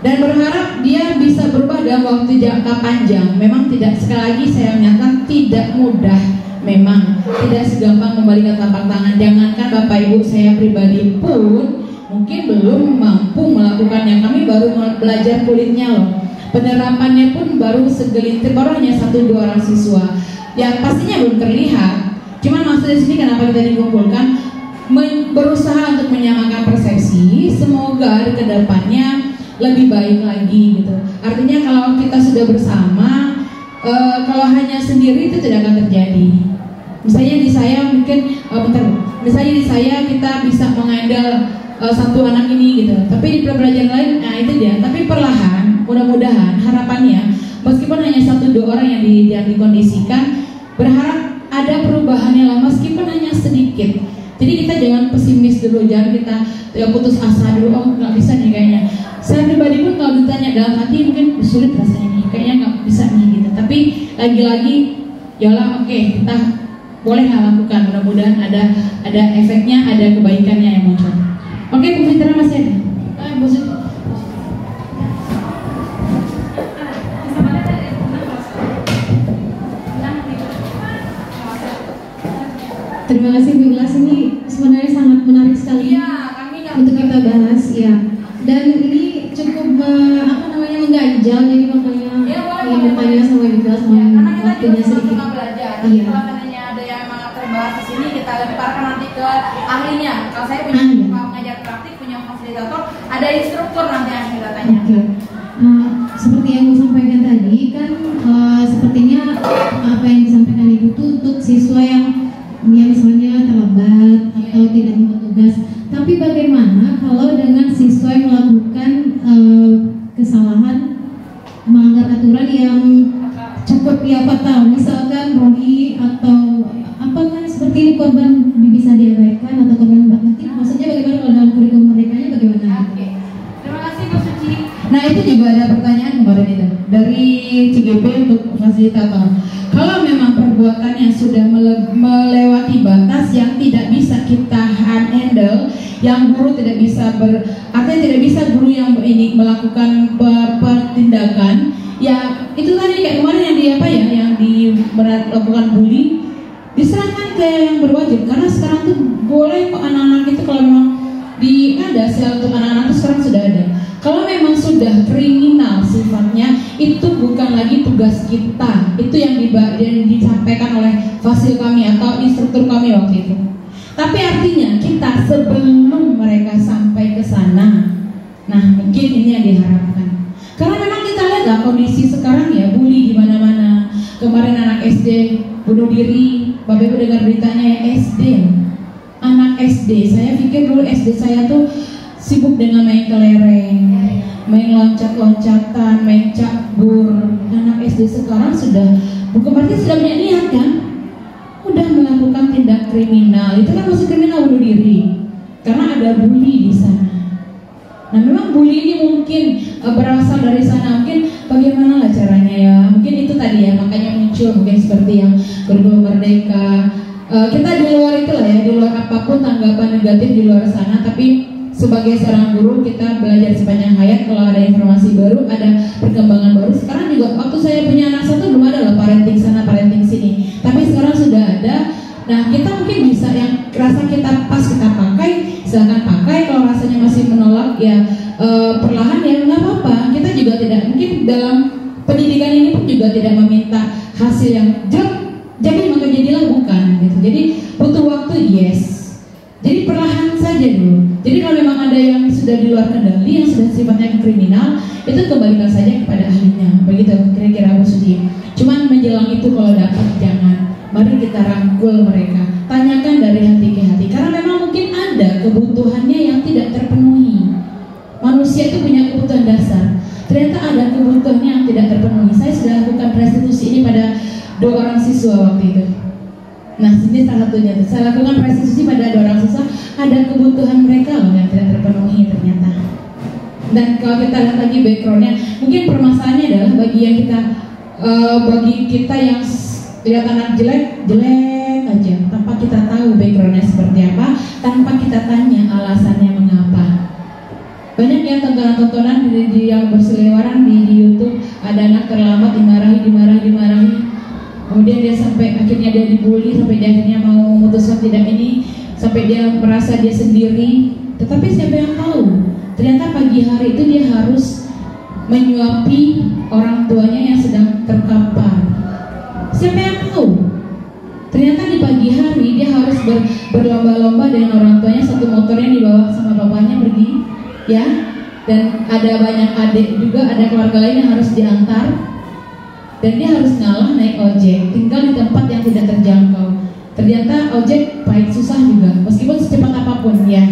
Speaker 2: dan berharap dia bisa berubah dalam waktu jangka panjang. Memang tidak, sekali lagi saya menyatakan tidak mudah. Memang tidak segampang kembali ke telapak tangan. Jangankan Bapak Ibu, saya pribadi pun mungkin belum mampu melakukannya. Kami baru belajar kulitnya loh. Penerapannya pun baru segelintir, baru hanya 1-2 orang siswa. Ya pastinya belum terlihat. Cuman maksudnya di sini kenapa kita dikumpulkan, berusaha untuk menyamakan persepsi. Semoga di kedepannya lebih baik lagi gitu. Artinya kalau kita sudah bersama, kalau hanya sendiri itu tidak akan terjadi. Misalnya di saya mungkin misalnya di saya kita bisa mengandalkan satu anak ini gitu, tapi di pembelajaran lain, nah itu dia. Tapi perlahan, mudah-mudahan harapannya, meskipun hanya 1-2 orang yang dikondisikan, berharap ada perubahannya lah, meskipun hanya sedikit. Jadi kita jangan pesimis dulu, jangan kita putus asa dulu. Oh nggak bisa nih kayaknya. Saya pribadi pun kalau ditanya dalam hati mungkin sulit rasanya nih, kayaknya nggak bisa nih gitu. Tapi lagi-lagi, yalah oke, kita boleh lakukan. Mudah-mudahan ada efeknya, ada kebaikannya yang muncul. Oke, Bu Fitra masih ada?
Speaker 4: Terima kasih Bu Ikhlas, ini sebenarnya sangat menarik sekali untuk kita bahas ya. Dan ini cukup mengganjal, jadi makanya ingin bertanya sama Bu Ikhlas, waktunya sedikit. Iya.
Speaker 2: Ada yang terbahas di sini, kita lemparkan nanti ke ahlinya. Kalau saya punya pengajar praktik, punya fasilitator, ada instruktur nanti yang kita tanya.
Speaker 4: Okay. Seperti yang Ibu sampaikan tadi kan, sepertinya apa yang disampaikan Ibu itu untuk siswa yang misalnya terlambat atau tidak membuat tugas. Tapi bagaimana kalau dengan siswa yang melakukan kesalahan, melanggar aturan yang cukup fatal, misalkan Roni atau apakah seperti ini korban bisa diabaikan atau korban nanti? Maksudnya bagaimana kalau dalam kurikulum merdekanya bagaimana?
Speaker 2: Oke. Terima kasih Bu Suci. Nah itu juga ada pertanyaan kemarin itu dari CGP untuk fasilitator. Kalau memang perbuatan yang sudah melewati batas yang tidak bisa kita handle, yang guru tidak bisa artinya tidak bisa guru yang ini melakukan pertindakan, ya itu tadi kayak kemarin yang melakukan bully, diserahkan ke yang berwajib. Karena sekarang tuh boleh kok anak-anak itu kalau memang ada sel untuk anak-anak itu sekarang sudah ada. Kalau memang sudah kriminal sifatnya, itu bukan lagi tugas kita. Itu yang disampaikan oleh fasil kami atau instruktur kami waktu itu. Tapi artinya kita sebelum mereka sampai ke sana, nah mungkin ini yang diharapkan. Karena memang kita lihat lah kondisi sekarang ya, bully di mana-mana. Kemarin anak SD bunuh diri, Bapak Ibu dengar beritanya ya, SD. Anak SD, saya pikir dulu SD saya tuh sibuk dengan main kelereng, main loncat-loncatan, main cabur. Anak SD sekarang bukan berarti sudah punya niat kan? Udah melakukan tindak kriminal, itu kan masih kriminal bunuh diri, karena ada bully di sana. Nah memang bully ini mungkin berasal dari sana, mungkin bagaimana lah caranya ya, mungkin itu tadi ya, makanya muncul mungkin seperti yang kurikulum merdeka. Kita di luar itu lah ya, di luar apapun tanggapan negatif di luar sana, tapi sebagai seorang guru kita belajar sepanjang hayat. Kalau ada informasi baru, ada perkembangan baru. Sekarang juga waktu saya punya anak satu belum ada loh parenting sana parenting sini. tapi sekarang sudah ada. Nah, kita mungkin bisa yang rasa kita pas kita pakai, silakan pakai. Kalau rasanya masih menolak ya perlahan ya nggak apa-apa. Kita juga tidak mungkin dalam pendidikan ini pun juga tidak meminta hasil yang jadi maka jadilah, bukan gitu. Jadi butuh waktu, yes. Jadi perlahan saja dulu. Jadi kalau memang ada yang sudah di luar kendali, yang sudah sifatnya kriminal, itu kembalikan saja kepada ahlinya. Begitu kira-kira Bu Suci. Cuman menjelang itu kalau dapat jangan. Mari kita rangkul mereka. Tanyakan dari hati ke hati. Karena memang mungkin ada kebutuhannya yang tidak terpenuhi. Manusia itu punya kebutuhan dasar. Ternyata ada kebutuhannya yang tidak terpenuhi. Saya sudah lakukan restitusi ini pada 2 orang siswa waktu itu. Nah, ini salah satunya tuh. Saya lakukan restitusi pada 2 orang siswa. Ada kebutuhan mereka loh yang tidak terpenuhi ternyata. Dan kalau kita lihat lagi backgroundnya, mungkin permasalahannya adalah bagi kita yang lihat anak jelek aja, tanpa kita tahu backgroundnya seperti apa, tanpa kita tanya alasannya mengapa. Banyak yang tontonan-tontonan di yang berseliweran di YouTube, ada anak terlambat dimarahi. Kemudian dia sampai akhirnya dia dibully, sampai dia akhirnya mau memutuskan tidak ini, sampai dia merasa dia sendiri. Tetapi siapa yang tahu? Ternyata pagi hari itu dia harus menyuapi orang tuanya yang sedang terkapar. Siapa yang tahu? Ternyata di pagi hari dia harus berlomba-lomba dengan orang tuanya, satu motornya dibawa sama bapaknya pergi, ya. Dan ada banyak adik juga, ada keluarga lain yang harus diantar. Dan dia harus ngalah naik ojek, tinggal di tempat yang tidak terjangkau. Ternyata ojek pahit susah juga, meskipun secepat apapun ya.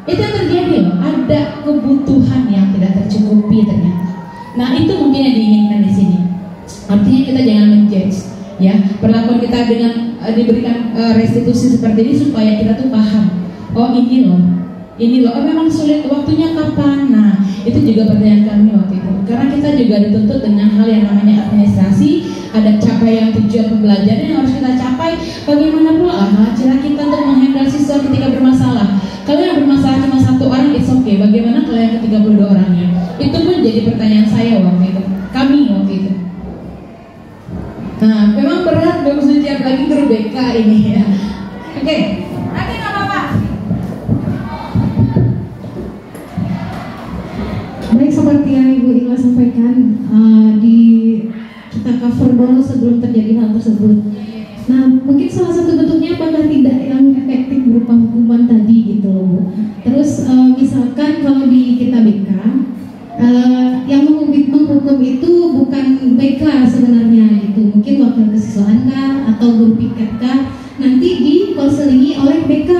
Speaker 2: Itu yang terjadi loh, ada kebutuhan yang tidak tercukupi ternyata. Nah itu mungkin yang diinginkan di sini. Artinya kita jangan menjudge, ya. Perlakuan kita dengan diberikan restitusi seperti ini supaya kita tuh paham. Oh ini loh. Oh memang sulit, waktunya kapan? Nah itu juga pertanyaan kami waktu itu. Karena kita juga dituntut dengan hal yang namanya administrasi. Ada capaian tujuan pembelajaran yang harus kita capai. Bagaimana pula cara kita untuk menghandle siswa ketika bermasalah? Kalau yang bermasalah cuma 1 orang, it's okay. Bagaimana kalau yang ke-32 orangnya? Itu pun jadi pertanyaan saya waktu itu. Kami waktu itu. Nah, memang berat dong sejak lagi guru BK ini ya. Oke, nanti nggak apa-apa.
Speaker 4: Baik, seperti yang Ibu Ikhlas sampaikan, kita cover dulu sebelum terjadi hal tersebut. Nah, mungkin salah satu bentuknya apakah tidak yang efektif berupa hukuman tadi gitu loh. Terus misalkan kalau di kita BK, yang menghukum itu bukan BK sebenarnya gitu. Mungkin wakil kesiswaan kah atau guru piket kah, nanti dikonselingi oleh BK.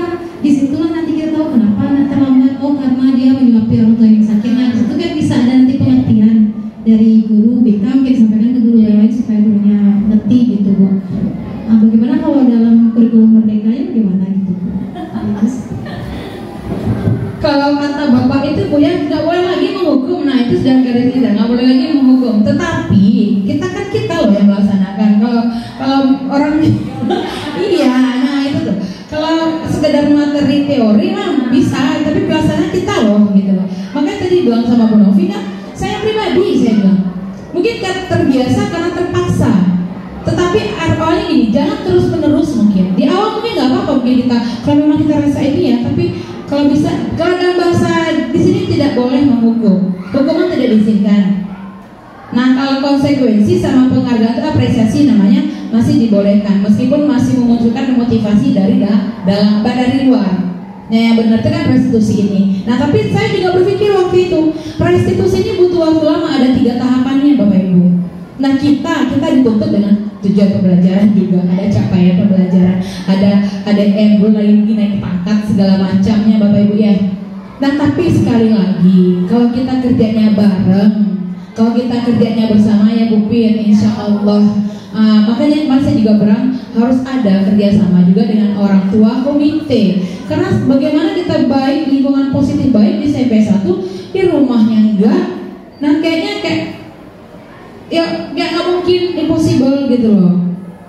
Speaker 4: Disitulah nanti kita tahu kenapa anak terlambat. Oh karena dia menyuapi orang tua yang sakit. Nah itu kan bisa ada nanti pengertian dari guru BK, mungkin sampaikan ke guru yang lain supaya gurunya ngerti gitu Bu. Nah, bagaimana kalau dalam kurikulum merdekanya bagaimana gitu?
Speaker 2: Kalau kata Bapak itu Bu ya nggak boleh lagi menghukum. Nah itu sudah garis kita, nggak boleh lagi menghukum. Tetapi kita loh yang melaksanakan. Kalau orang iya, nah itu tuh. Kalau sekedar materi teori mah bisa, tapi pelaksanaan kita loh gitu loh. Makanya tadi bilang sama Bu Novi, saya pribadi saya bilang mungkin terbiasa karena terpaksa. Tetapi awalnya ini jangan terus menerus mungkin. Di awal mungkin nggak apa-apa mungkin kita kalau memang kita rasa ini ya, tapi kalau bisa, kalau dalam bahasa di sini tidak boleh menghukum. Hukuman tidak diizinkan. Nah kalau konsekuensi sama penghargaan itu apresiasi namanya masih dibolehkan, meskipun masih memunculkan motivasi dari dalam dari luar. Nah yang benar itu kan restitusi ini. Nah tapi saya juga berpikir waktu itu restitusi ini butuh waktu lama, ada 3 tahapannya Bapak Ibu. Nah kita dituntut dengan tujuan pembelajaran juga, ada capaian pembelajaran, ada embel lagi naik pangkat segala macamnya Bapak Ibu ya. Nah tapi sekali lagi kalau kita kerjanya bareng, kalau kita kerjanya bersama ya Bu Pin, insya Allah. Makanya kemarin saya juga harus ada kerjasama juga dengan orang tua komite. Karena bagaimana kita baik, lingkungan positif baik di SMP 1, di rumahnya enggak. Nah kayaknya ya nggak mungkin, impossible gitu loh.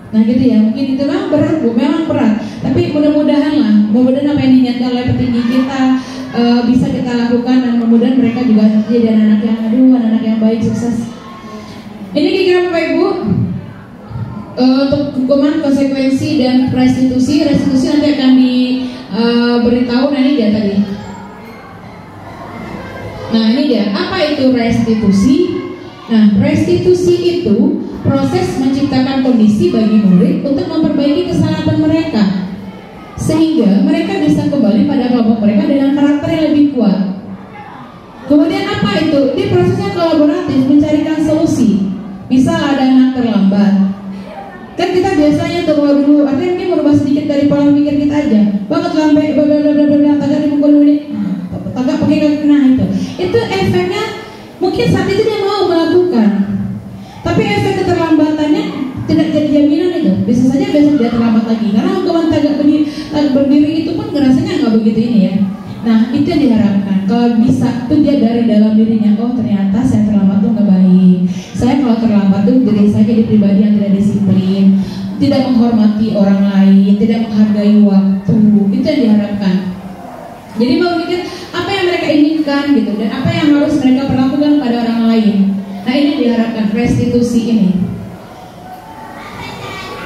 Speaker 2: Nah gitu ya, mungkin itu memang berat Bu, memang berat. Tapi mudah-mudahan apa yang dinyatakan oleh petinggi kita bisa kita lakukan, dan mudah-mudahan mereka juga jadi anak-anak yang baik, sukses. Ini kira-kira Bapak Ibu Untuk hukuman, konsekuensi, dan restitusi nanti akan diberitahu. Nah ini dia tadi. Nah ini dia, apa itu restitusi? Nah restitusi itu proses menciptakan kondisi bagi murid untuk memperbaiki kesalahan mereka, sehingga mereka bisa kembali pada kelompok mereka dengan karakter yang lebih kuat. Kemudian apa itu? Ini prosesnya kolaboratif, mencarikan solusi. Misal ada anak terlambat, kan kita biasanya tuh dulu, artinya mungkin merubah sedikit dari pola pikir kita aja. Banget lambe, tagak dipukul ini, tagak pakai kaki, nah itu efeknya mungkin saat itu dia mau melakukan, tapi efek keterlambatannya tidak jadi jaminan itu. Bisa saja besok dia terlambat lagi, karena hukuman tagak berdiri itu pun rasanya nggak begitu ini ya. Nah itu yang diharapkan. Kalau bisa tuh dia dari dalam dirinya, oh ternyata saya terlambat tuh nggak baik. Saya kalau terlambat tuh diri saya jadi pribadi yang tidak disiplin, tidak menghormati orang lain, tidak menghargai waktu. Itu yang diharapkan. Jadi mau mikir apa yang mereka inginkan gitu, dan apa yang harus mereka perlakukan pada orang lain. Nah ini diharapkan restitusi ini.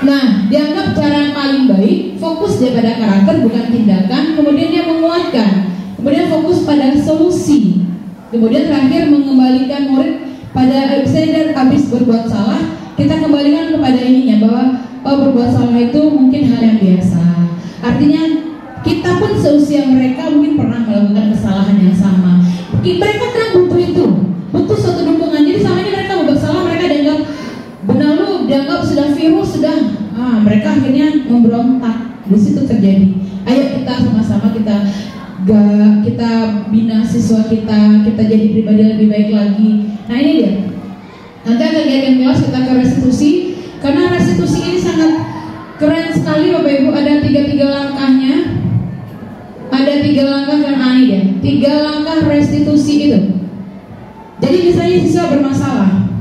Speaker 2: Nah, dianggap cara yang paling baik, fokus dia pada karakter bukan tindakan, kemudian dia menguatkan, kemudian fokus pada solusi, kemudian terakhir mengembalikan murid pada misalnya habis berbuat salah, kita kembalikan kepada ininya bahwa berbuat salah itu mungkin hal yang biasa. Artinya kita pun seusia mereka mungkin pernah melakukan kesalahan yang sama. Mereka kan butuh itu, butuh suatu dukungan. Jadi sama ini mereka berbuat salah, mereka dianggap benalu, dianggap sudah virus, sudah mereka akhirnya memberontak. Di situ terjadi. Ayo kita sama-sama kita bina siswa kita jadi pribadi yang lebih baik lagi. Nah ini dia. Nanti akan lihat kelas kita ke restitusi, karena restitusi ini sangat keren sekali Bapak Ibu. Ada tiga langkahnya. Ada 3 langkah kan ini dia. 3 langkah restitusi itu. Jadi misalnya siswa bermasalah.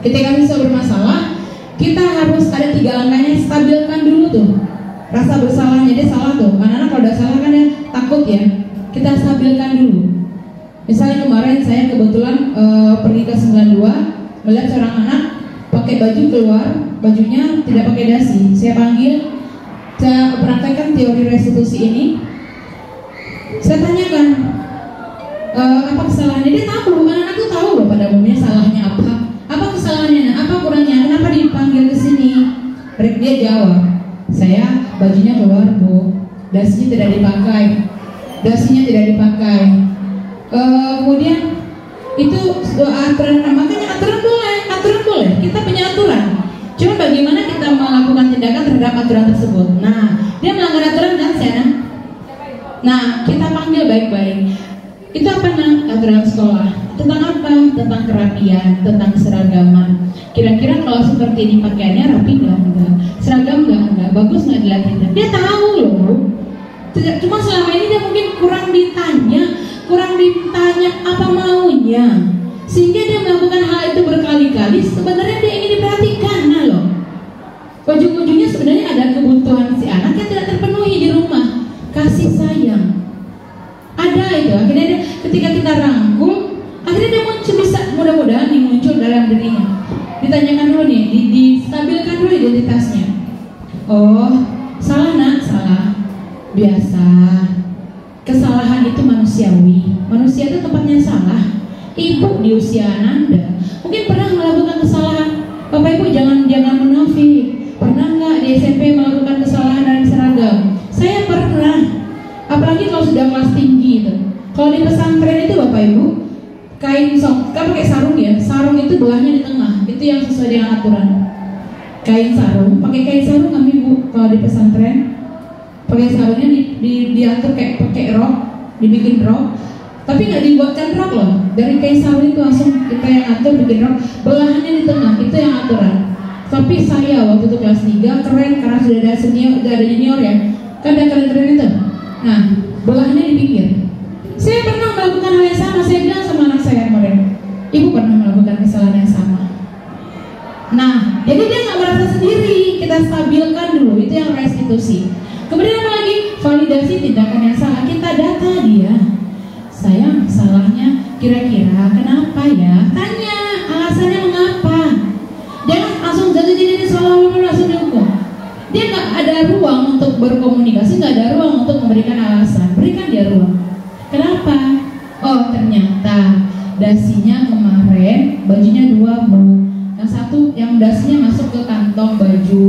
Speaker 2: Ketika siswa bermasalah, kita harus ada 3 langkahnya. Stabilkan dulu tuh rasa bersalahnya, dia salah tuh. Anak-anak kalau udah salah kan ya takut ya. Kita stabilkan dulu. Misalnya kemarin saya kebetulan pergi ke 92, melihat seorang anak pakai baju keluar, bajunya tidak pakai dasi. Saya panggil, saya praktekkan teori restitusi ini. Saya tanyakan apa kesalahannya. Dia tahu, anak-anak tuh tahu loh pada umumnya salahnya apa. Apa kesalahannya? Apa kurangnya? Kenapa dipanggil ke sini? Dia jawab, saya bajunya keluar Bu, dasinya tidak dipakai. Kemudian itu aturan, makanya aturan boleh. Kita punya aturan. Cuma bagaimana kita melakukan tindakan terhadap aturan tersebut. Nah, dia melanggar aturan kan saya. Nah, kita panggil baik-baik. Itu apa aturan sekolah? Tentang apa? Tentang kerapian, tentang keseragaman. Kira-kira kalau seperti ini pakaiannya rapi enggak? Seragam enggak? Bagus enggak dilihatin? Dia tahu loh. Cuma selama ini dia mungkin kurang ditanya apa maunya, sehingga dia melakukan hal itu berkali-kali. Sebenarnya dia ingin diperhatikan, nah loh. Ujung-ujungnya sebenarnya ada kebutuhan si anak yang tidak terpenuhi di rumah. Kasih sayang ada itu. Akhirnya dia, ketika kita rangkul, akhirnya dia mudah-mudahan muncul dalam dirinya. Ditanyakan dulu nih, distabilkan dulu identitasnya. Oh, salah nak, salah. Biasa. Kesalahan itu manusiawi. Manusia itu tempatnya salah. Ibu di usia Anda mungkin pernah melakukan kesalahan. Bapak Ibu jangan munafik. Pernah nggak di SMP melakukan kesalahan dalam seragam? Saya pernah. Apalagi kalau sudah kelas tinggi itu. Kalau di pesantren itu Bapak Ibu, kain kan pakai sarung ya. Sarung itu belahnya di tengah. Itu yang sesuai dengan aturan. Kain sarung, pakai kain sarung kami Bu. Kalau di pesantren pakai sarungnya diatur kayak pakai rok, dibikin rok, tapi nggak dibuatkan rok loh. Dari kain sarung itu langsung kita yang atur bikin rok, belahannya di tengah, itu yang aturan. Tapi saya waktu itu kelas 3 keren karena sudah ada junior ya, kan ada keren itu. Nah, belahnya di pinggir. Saya pernah melakukan hal yang sama. Saya bilang sama anak saya kemarin, Ibu pernah melakukan kesalahan yang sama. Nah, jadi dia nggak merasa sendiri. Kita stabilkan dulu, itu yang restitusi. Kemudian apa lagi? Validasi tindakan yang salah. Kita data dia. Sayang, salahnya kira-kira kenapa ya? Tanya alasannya mengapa. Jangan langsung jadi salah. ada ruang untuk berkomunikasi, nggak ada ruang untuk memberikan alasan. Berikan dia ruang. Kenapa? Oh, ternyata dasinya kemarin bajunya 2 Bu. Yang satu, yang dasinya masuk ke kantong baju,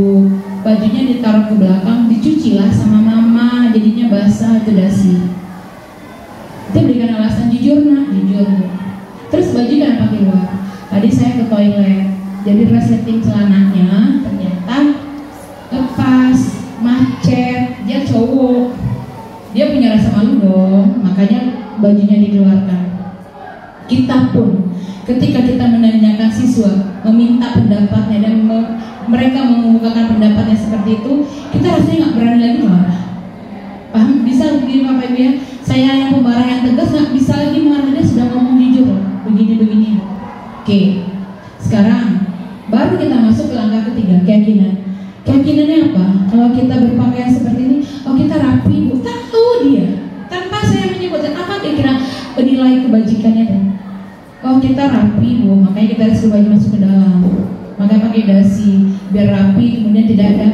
Speaker 2: bajunya ditaruh ke belakang, dicuci lah sama mama, jadinya basah itu dasi. Itu berikan alasan, jujur nak, jujur. Terus baju kenapa keluar? Tadi saya ke toilet, jadi resetting celananya, ternyata lepas, macet, dia cowok, dia punya rasa malu dong, makanya bajunya dikeluarkan. Kita pun ketika kita menanyakan siswa, meminta pendapatnya dan mereka mengemukakan pendapatnya seperti itu, kita rasanya nggak berani lagi marah. Paham? Bisa begini Bapak Ibu ya? Saya yang pemarah yang tegas nggak bisa lagi marah, dia sudah ngomong jujur, begini. Oke, sekarang baru kita masuk ke langkah ketiga, keyakinan. Keyakinannya apa? Kalau kita berpakaian seperti ini, oh kita rapi Bu, tahu dia. Tanpa saya menyebutkan apa kira-kira nilai kebajikannya tuh. Oh kita rapi Bu, makanya kita harus baju masuk ke dalam. Makanya pakai dasi biar rapi, kemudian tidak ada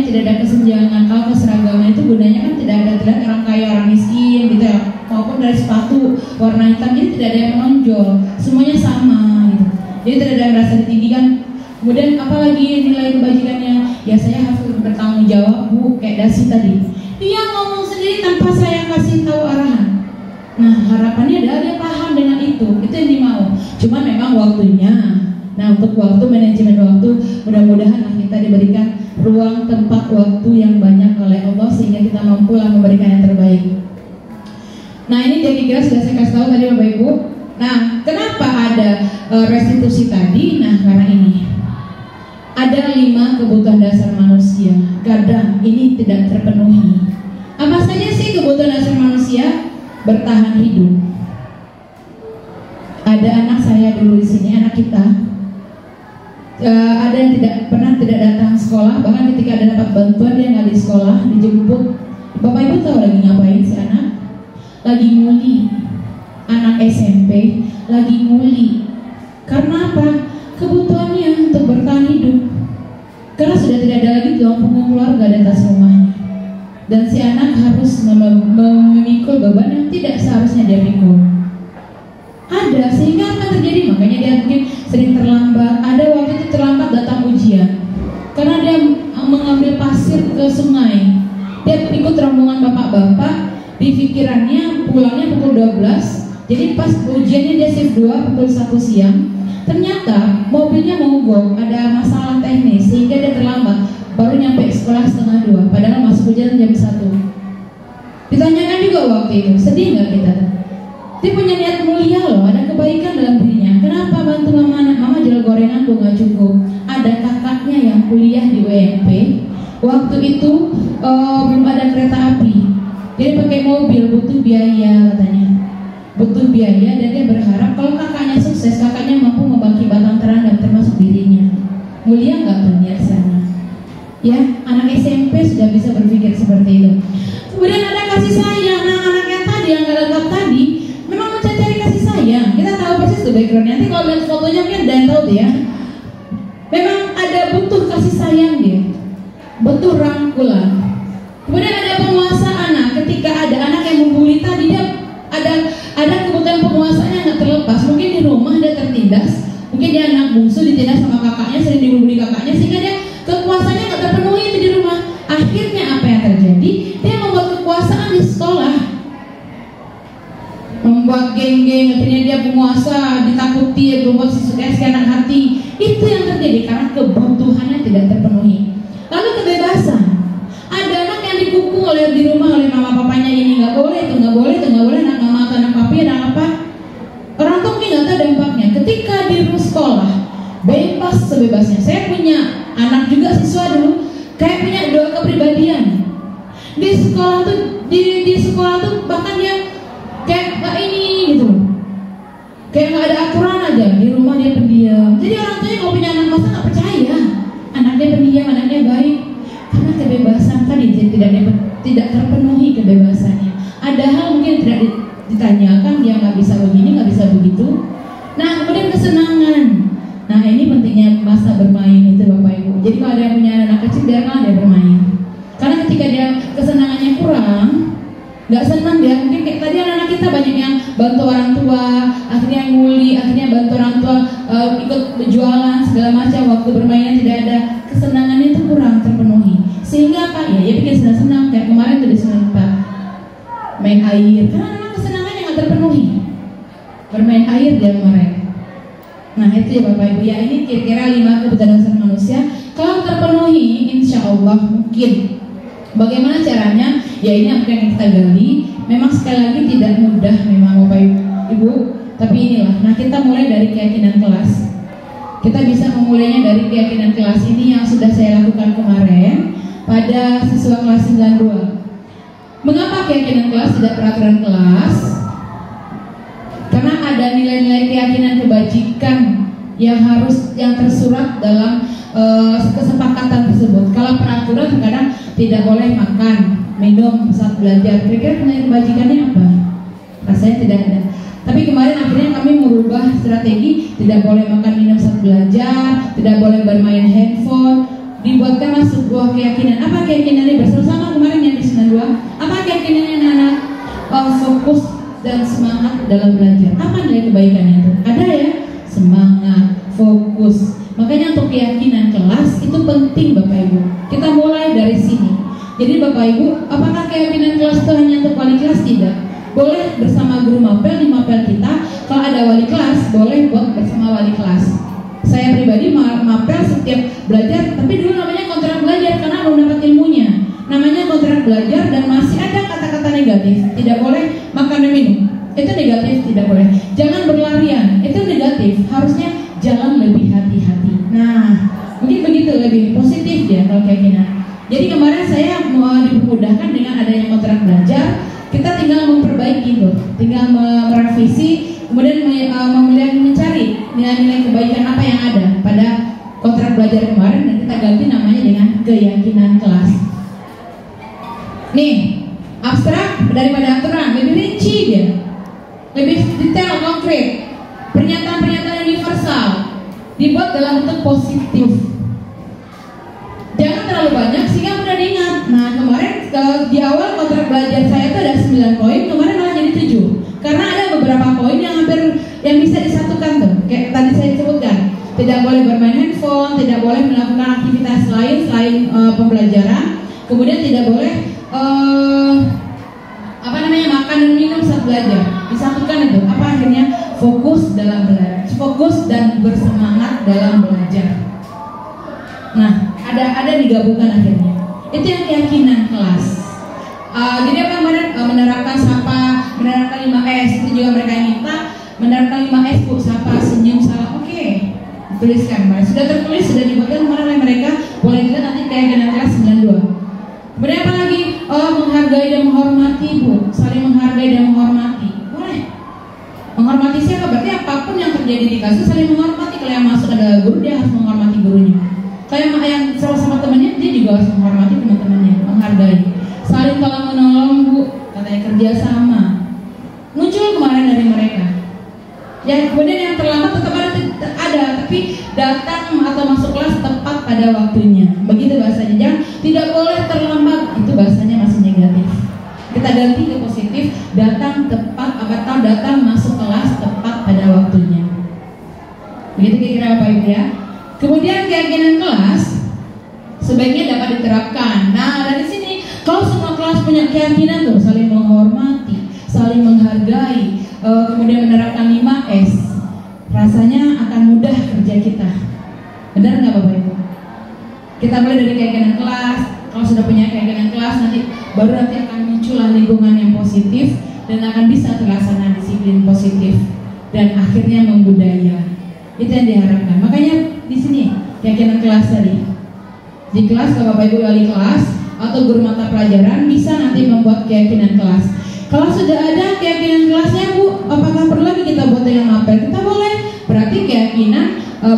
Speaker 2: tidak ada kesenjangan. Kalau keseragaman itu gunanya kan tidak ada orang kaya orang miskin gitu ya, maupun dari sepatu warna hitam, jadi tidak ada yang menonjol, semuanya sama gitu. Jadi tidak ada yang merasa ditinggikan. Kemudian apalagi nilai kebajikannya? Ya saya harus bertanggung jawab Bu, kayak dasi tadi. Dia ngomong sendiri tanpa saya kasih tahu arahan. Nah harapannya adalah dia paham dengan itu yang dimau. Cuman memang waktunya. Nah untuk waktu, manajemen waktu, mudah-mudahan kita diberikan ruang, tempat, waktu yang banyak oleh Allah sehingga kita mampulah memberikan yang terbaik. Nah ini kira-kira sudah saya kasih tahu tadi Bapak Ibu. Nah kenapa ada restitusi tadi? Nah karena ini ada 5 kebutuhan dasar manusia. Kadang ini tidak terpenuhi. Apa saja sih kebutuhan dasar manusia? Bertahan hidup. Ada anak saya dulu di sini, anak kita. Ada yang tidak datang sekolah, bahkan ketika ada dapat bantuan dia nggak di sekolah, dijemput. Bapak Ibu tahu lagi ngapain si anak? Lagi nguli. Anak SMP lagi nguli. Karena apa? Kebutuhannya untuk bertahan hidup. Karena sudah tidak ada lagi tulang punggung keluarga di atas rumahnya. Dan si anak harus memikul beban yang tidak seharusnya dia pikul. Ada, sehingga akan terjadi, makanya dia mungkin sering terlambat. Ada waktu itu terlambat datang ujian karena dia mengambil pasir ke sungai. Dia ikut rombongan bapak-bapak, di pikirannya pulangnya pukul 12. Jadi pas ujiannya dia shift 2 pukul 1 siang. Ternyata mobilnya mogok, ada masalah teknis sehingga dia terlambat. Baru nyampe sekolah setengah 2, padahal masuk ujian jam 1. Ditanyakan juga waktu itu, sedih nggak kita? Dia punya niat mulia loh, ada kebaikan dalam dirinya. Kenapa bantu mama? Mama jual gorengan tuh nggak cukup. Ada kakaknya yang kuliah di UMP. Waktu itu belum ada kereta api, jadi pakai mobil, butuh biaya katanya. Butuh biaya dan dia berharap kalau kakaknya sukses, kakaknya mampu membagi batang terang termasuk dirinya. Mulia nggak tuh niat sana? Ya, anak SMP sudah bisa berpikir seperti itu. Kemudian ada kasih sayang. Nah anaknya tadi yang nggak lengkap tadi memang mencari kasih sayang. Kita tahu persis tuh backgroundnya. Nanti kalau lihat fotonya mungkin dan tahu tuh ya. Memang ada butuh kasih sayang dia, butuh rangkulan. Kemudian ada penguasa anak. Ketika ada anak yang membuli tadi, dia ada kebutuhan penguasanya nggak terlepas. Mungkin di rumah dia tertindas, mungkin dia anak bungsu ditindas sama kakaknya, sering dibully kakaknya, sehingga dia kekuasaannya nggak terpenuhi di rumah. Akhirnya apa yang terjadi? Dia membuat kekuasaan di sekolah, membuat geng-geng, akhirnya dia penguasa, ditakuti, membuat sekian hati. Itu yang terjadi karena kebutuhannya tidak terpenuhi. Lalu kebebasan, ada anak yang dikukung di rumah oleh mama papanya, ini nggak boleh, itu nggak boleh, itu nggak boleh, anak mama atau anak papi, anak apa? Orang tua mungkin nggak tahu dampaknya. Ketika di sekolah bebas sebebasnya. Saya punya anak juga siswa dulu, kayak punya 2 kepribadian. Di sekolah tuh di sekolah tuh bahkan dia kayak nggak ini gitu, kayak nggak ada aturan aja. Di rumah dia pendiam. Jadi orang tuanya kalau punya anak masa nggak percaya anaknya pendiam, anaknya baik, karena kebebasan tadi tidak terpenuhi kebebasannya. Ada hal mungkin tidak ditanyakan, dia nggak bisa begini, nggak bisa begitu. Nah kemudian kesenangan. Nah ini pentingnya masa bermain itu Bapak Ibu. Jadi kalau ada yang punya anak kecil, biarkan dia bermain. ketika dia kesenangannya kurang, nggak senang dia, mungkin kayak tadi anak-anak kita banyak yang bantu orang tua, akhirnya nguli, akhirnya bantu orang tua ikut berjualan segala macam, waktu bermainnya tidak ada, kesenangannya itu kurang terpenuhi. Sehingga apa ya? Ya bikin senang-senang kayak kemarin tuh di Senin main air, karena memang kesenangannya nggak terpenuhi. Bermain air dia kemarin. Nah itu ya Bapak Ibu ya, ini kira-kira 5 kebutuhan dasar manusia. Kalau terpenuhi, insya Allah mungkin. Bagaimana caranya? Ya ini apa yang kita gali. Memang sekali lagi tidak mudah memang Bapak Ibu. Tapi inilah. Nah kita mulai dari keyakinan kelas. Kita bisa memulainya dari keyakinan kelas ini yang sudah saya lakukan kemarin pada siswa kelas 92. Mengapa keyakinan kelas tidak peraturan kelas? Karena ada nilai-nilai keyakinan kebajikan yang tersurat dalam kesepakatan tersebut. Kalau peraturan kadang tidak boleh makan, minum saat belajar. Kira-kira nilai kebajikannya apa? Rasanya tidak ada. Tapi kemarin akhirnya kami merubah strategi, tidak boleh makan minum saat belajar, tidak boleh bermain handphone. Dibuatkanlah sebuah keyakinan. Apa keyakinannya bersama kemarin yang di 92? Apa keyakinannya anak-anak? Fokus dan semangat dalam belajar. Apa nilai kebaikannya itu? Ada ya? Semangat, fokus. Makanya untuk keyakinan kelas itu penting Bapak Ibu. Kita mulai dari sini. Jadi Bapak Ibu, apakah keyakinan kelas itu hanya untuk wali kelas? Tidak. Boleh bersama guru mapel di mapel kita. Kalau ada wali kelas, boleh buat bersama wali kelas. Saya pribadi mapel setiap belajar, tapi dulu namanya kontrak belajar karena belum dapat ilmunya. Namanya kontrak belajar dan masih ada kata-kata negatif. Tidak boleh makan dan minum. Itu negatif, tidak boleh. Jangan berlarian, itu negatif. Harusnya jalan lebih hati-hati. Nah, mungkin begitu lebih positif ya kalau keyakinan. Jadi kemarin saya mau dipermudahkan dengan adanya kontrak belajar. Kita tinggal memperbaiki tuh, tinggal merevisi, kemudian mencari nilai-nilai kebaikan apa yang ada pada kontrak belajar kemarin dan kita ganti namanya dengan keyakinan kelas. Nih, abstrak daripada aturan, lebih rinci dia, lebih detail, konkret. Pernyataan-pernyataan universal dibuat dalam bentuk positif. Jangan terlalu banyak sehingga mudah diingat. Nah kemarin di awal kontrak belajar saya itu ada 9 poin, kemarin malah jadi 7. Karena ada beberapa poin yang hampir yang bisa disatukan tuh. Kayak tadi saya sebutkan, tidak boleh bermain handphone, tidak boleh melakukan aktivitas lain selain pembelajaran. Kemudian tidak boleh makan dan minum saat belajar. Disatukan itu. Apa akhirnya? Fokus dalam belajar, fokus dan bersemangat dalam belajar. Nah, ada digabungkan akhirnya. Itu yang keyakinan kelas. Jadi apa kemarin menerapkan sapa, menerapkan 5S itu juga mereka yang minta menerapkan 5S Bu, sapa, senyum, salam. Oke, tuliskan. Sudah tertulis, sudah dibuatkan kemarin oleh mereka. Boleh dilihat nanti keyakinan kelas 92. Kemudian apa lagi? Menghargai dan menghormati Bu, saling menghargai dan menghormati. Boleh. Menghormati siapa? Berarti apapun yang terjadi di kasus saling menghormati. Kalau yang masuk adalah guru, dia harus menghormati gurunya. Kayak yang sama temannya, dia juga harus menghormati teman-temannya, menghargai. Saling tolong menolong Bu, katanya kerja sama. Muncul kemarin dari mereka. Ya kemudian yang terlambat tetap ada, tapi datang atau masuk kelas tepat pada waktunya. Begitu bahasanya. Jangan tidak boleh terlambat. Itu bahasanya masih negatif. Kita ganti ke positif. Datang tepat atau datang masuk kelas tepat pada waktunya. Begitu kira-kira Bapak Ibu ya. Kemudian keyakinan kelas sebaiknya dapat diterapkan. Nah dari sini kalau semua kelas punya keyakinan tuh saling menghormati, saling menghargai, kemudian menerapkan 5S, rasanya akan mudah kerja kita. Benar nggak Bapak Ibu? Kita mulai dari keyakinan kelas. Kalau sudah punya keyakinan kelas baru nanti akan muncullah lingkungan yang positif dan akan bisa terlaksana disiplin positif dan akhirnya membudaya. Itu yang diharapkan. Makanya di sini keyakinan kelas tadi. Di kelas kalau Bapak Ibu wali kelas atau guru mata pelajaran bisa nanti membuat keyakinan kelas. Kalau sudah ada keyakinan kelasnya Bu, apakah perlu lagi kita buat yang mapel? Kita boleh. Berarti keyakinan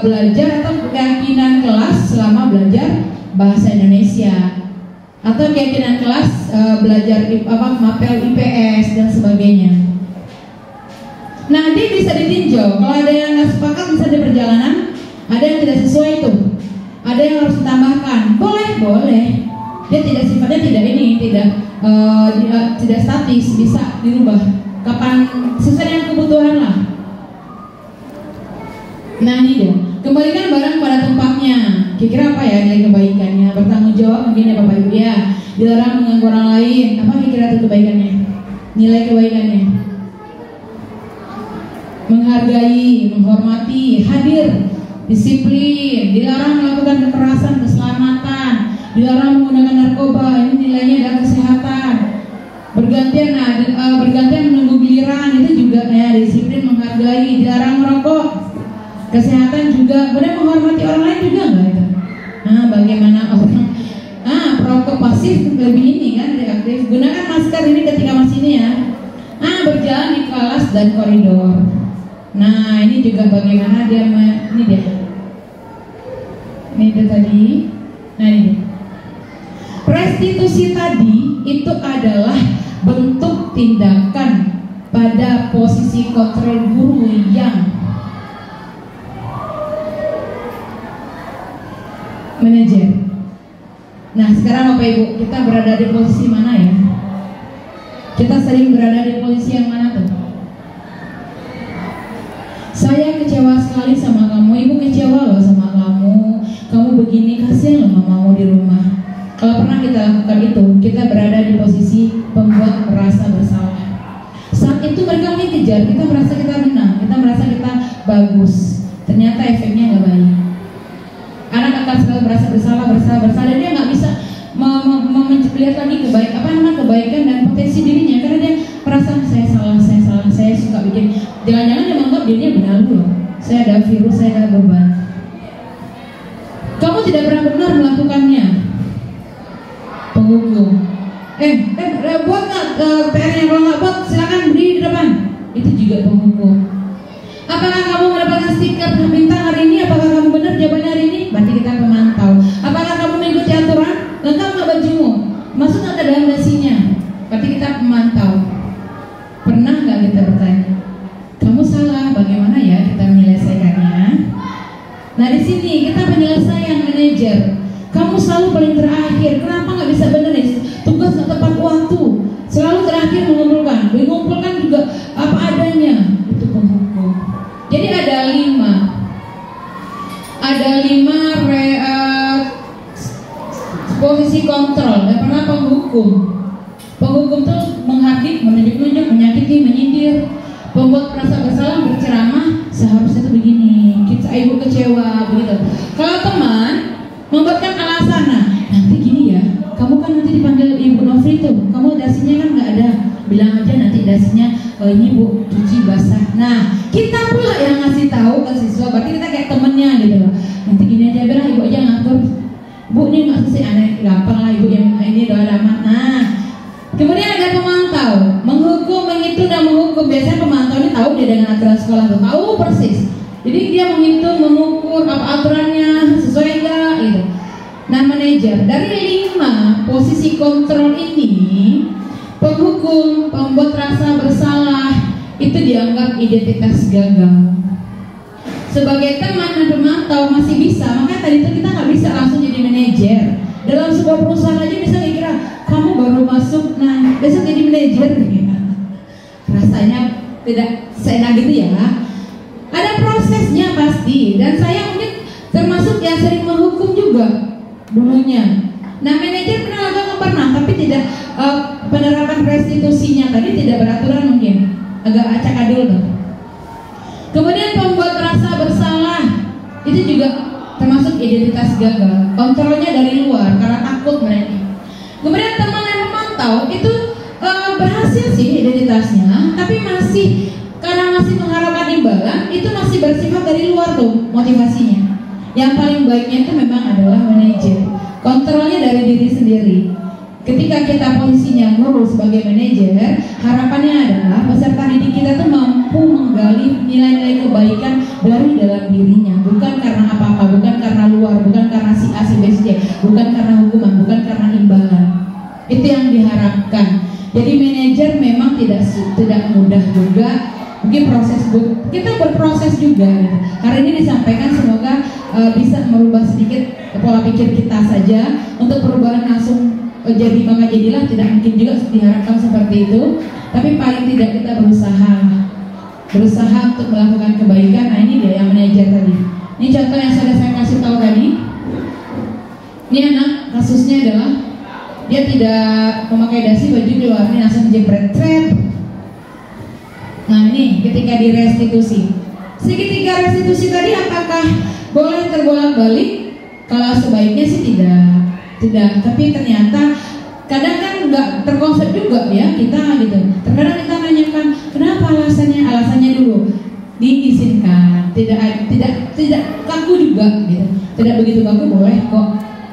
Speaker 2: belajar atau keyakinan kelas selama belajar bahasa Indonesia atau keyakinan kelas belajar mapel IPS dan sebagainya. Nah, dia bisa ditinjau. Kalau ada yang nggak sepakat bisa di perjalanan, ada yang tidak sesuai itu, ada yang harus ditambahkan. Boleh. Dia sifatnya tidak statis, bisa dirubah kapan sesuai dengan kebutuhan lah. Nah ini dia, kembalikan barang pada tempatnya. Kira-kira apa ya nilai kebaikannya? Bertanggung jawab mungkin ya Bapak Ibu ya. Dilarang mengganggu orang lain. Apa kira-kira itu kebaikannya? Nilai kebaikannya? Menghargai, menghormati, hadir, disiplin, dilarang melakukan kekerasan, keselamatan, dilarang menggunakan narkoba. Ini nilainya adalah kesehatan. Bergantian menunggu giliran, itu juga ya disiplin, menghargai, dilarang merokok. Kesehatan juga, kemudian menghormati orang lain juga enggak itu? Nah, bagaimana orang perokok pasif lebih ini kan reaktif. Gunakan masker ini ketika masih ini ya. Berjalan di kelas dan koridor. Nah, ini juga bagaimana dia ini dia. Ini dia tadi. Nah, ini. Restitusi tadi itu adalah bentuk tindakan pada posisi kontrol guru yang manajer. Nah, sekarang Bapak Ibu, kita berada di posisi mana ya? Kita sering berada di posisi yang mana tuh? Saya kecewa sekali sama kamu, Ibu kecewa loh sama kamu. Kamu begini, kasihan loh mamamu di rumah. Kalau pernah kita lakukan itu, kita berada di posisi pembuat merasa bersalah. Saat itu mereka ingin kejar, kita merasa kita menang, kita merasa kita bagus. Ternyata efeknya nggak baik. Anak akan selalu merasa bersalah, dan dia nggak bisa melihat lagi kebaikan dan potensi dirinya, karena dia merasa saya salah, saya suka bikin. Jangan-jangan dia menganggap dirinya benar loh. Saya ada virus, saya ada beban. Kamu tidak pernah benar melakukannya. Penghukum. Buat nggak PR-nya? Kalau nggak buat, silakan beri di depan. Itu juga penghukum. Apakah kamu mendapatkan stiker bintang hari ini? Apakah kamu benar jawabannya hari ini? Berarti kita pemantau. Apakah kamu mengikuti aturan? Lengkap nggak bajumu? Masuk nggak ke dalam dasinya? Berarti kita pemantau. Pernah nggak kita bertanya? Kamu salah, bagaimana ya kita menyelesaikannya? Nah di sini kita penyelesaian manajer. Kamu selalu paling terakhir. Kenapa nggak bisa benar nih? Tugas nggak tepat waktu. Selalu terakhir mengumpulkan juga apa adanya. Itu penghukum. Jadi ada lima posisi kontrol. Yang pertama penghukum. Penghukum itu menghardik, menunjuk-nunjuk, menyakiti, menyindir, membuat merasa bersalah, berceramah. Seharusnya itu begini, kita ibu kecewa begitu. Kalau teman membuatkan alasan, nanti gini ya, kamu kan nanti dipanggil Ibu Novri tuh, kamu dasinya kan nggak ada, bilang aja nanti dasinya ini Bu cuci basah. Nah kita pula yang ngasih tahu ke siswa, berarti kita kayak temennya gitu loh. Nanti gini aja, biar ibu aja ngatur. Bu ini nggak sih aneh, gampang lah ibu yang ini doa lama. Nah kemudian ada pemantau, menghukum, menghitung dan menghukum. Biasanya pemantau ini tahu dia dengan aturan sekolah tuh, tahu persis. Jadi dia menghitung, mengukur apa aturannya sesuai enggak gitu. Nah manajer dari 5 posisi kontrol ini, penghukum, pembuat rasa bersalah itu dianggap identitas gagal. Sebagai teman dan pemantau masih bisa, makanya tadi itu kita nggak bisa langsung jadi manajer. Dalam sebuah perusahaan aja bisa kira kamu baru masuk, nah besok jadi manajer, rasanya tidak seenak gitu ya. Ada prosesnya pasti, dan saya mungkin termasuk yang sering menghukum juga dulunya. Nah manajer pernah, tapi tidak penerapan restitusinya tadi tidak beraturan, mungkin agak acak adul tuh. Kemudian pembuat rasa bersalah itu juga termasuk identitas gagal. Kontrolnya dari luar karena takut mereka. Kemudian teman yang memantau itu berhasil sih identitasnya, tapi karena masih mengharapkan imbalan, itu masih bersifat dari luar tuh motivasinya. Yang paling baiknya itu memang adalah manajer. Kontrolnya dari diri sendiri. Ketika kita posisinya ngurus sebagai manajer, harapannya adalah peserta didik kita tuh mampu menggali nilai-nilai kebaikan dari dalam dirinya, bukan karena apa-apa, bukan karena luar, bukan karena si A, si B, si C, bukan karena hukuman, bukan karena imbalan. Itu yang diharapkan. Jadi manajer memang tidak mudah juga. Mungkin kita berproses juga. Hari ini disampaikan semoga bisa merubah sedikit pola pikir kita saja untuk perubahan langsung jadi maka jadilah, tidak mungkin juga diharapkan seperti itu. Tapi paling tidak kita berusaha untuk melakukan kebaikan. Nah ini dia yang manajer tadi. Ini contoh yang sudah saya kasih tahu tadi. Ini anak kasusnya adalah dia tidak memakai dasi, baju keluar ini langsung jepret. Nah ini ketika direstitusi. Seketika restitusi tadi apakah boleh terbolak-balik? Kalau sebaiknya sih tidak. Tapi ternyata kadang kan nggak terkonsep juga ya kita gitu. Terkadang kita nanyakan kenapa alasannya dulu diizinkan, tidak kaku juga gitu. Tidak begitu kaku boleh kok.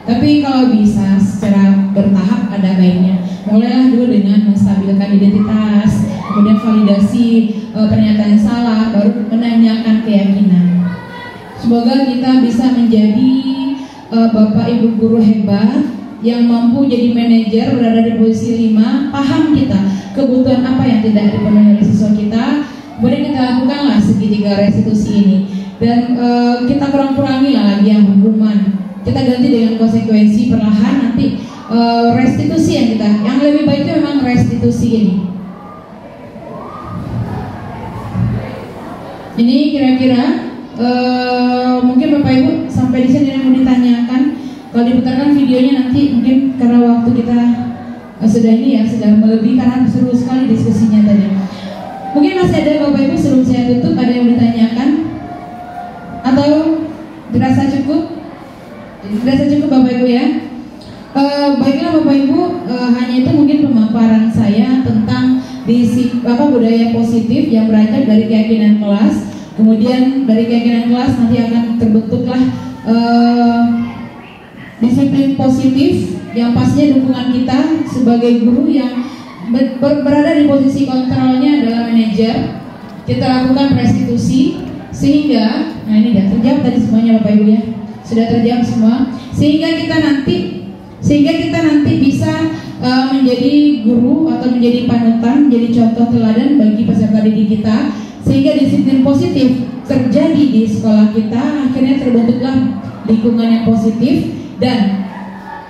Speaker 2: Tapi kalau bisa secara bertahap ada baiknya. Mulailah dulu dengan menstabilkan identitas, kemudian validasi pernyataan yang salah, baru menanyakan keyakinan. Semoga kita bisa menjadi Bapak Ibu guru hebat yang mampu jadi manajer, berada di posisi 5, paham kita kebutuhan apa yang tidak dipenuhi oleh siswa kita, kemudian kita lakukanlah segitiga restitusi ini. Dan kita kurang-kurangi lah lagi yang hukuman, kita ganti dengan konsekuensi perlahan. Nanti restitusi yang lebih baik itu memang restitusi ini. Ini kira-kira mungkin Bapak Ibu sampai di sini yang mau ditanyakan. Kalau diputarkan videonya nanti mungkin karena waktu kita sudah melebihi, karena seru sekali diskusinya tadi. Mungkin masih ada Bapak Ibu sebelum saya tutup, ada yang ditanyakan atau dirasa cukup? Dirasa cukup Bapak Ibu ya. Baiklah Bapak Ibu, hanya itu mungkin pemaparan saya tentang budaya positif yang beranjak dari keyakinan kelas. Kemudian dari keyakinan kelas nanti akan terbentuklah disiplin positif yang pastinya dukungan kita sebagai guru yang berada di posisi kontrolnya adalah manajer. Kita lakukan restitusi sehingga, nah ini sudah terjawab tadi semuanya Bapak Ibu ya, sudah terjawab semua. Sehingga kita nanti bisa menjadi guru atau menjadi panutan, menjadi contoh teladan bagi peserta didik kita. Sehingga disiplin positif terjadi di sekolah kita, akhirnya terbentuklah lingkungan yang positif, dan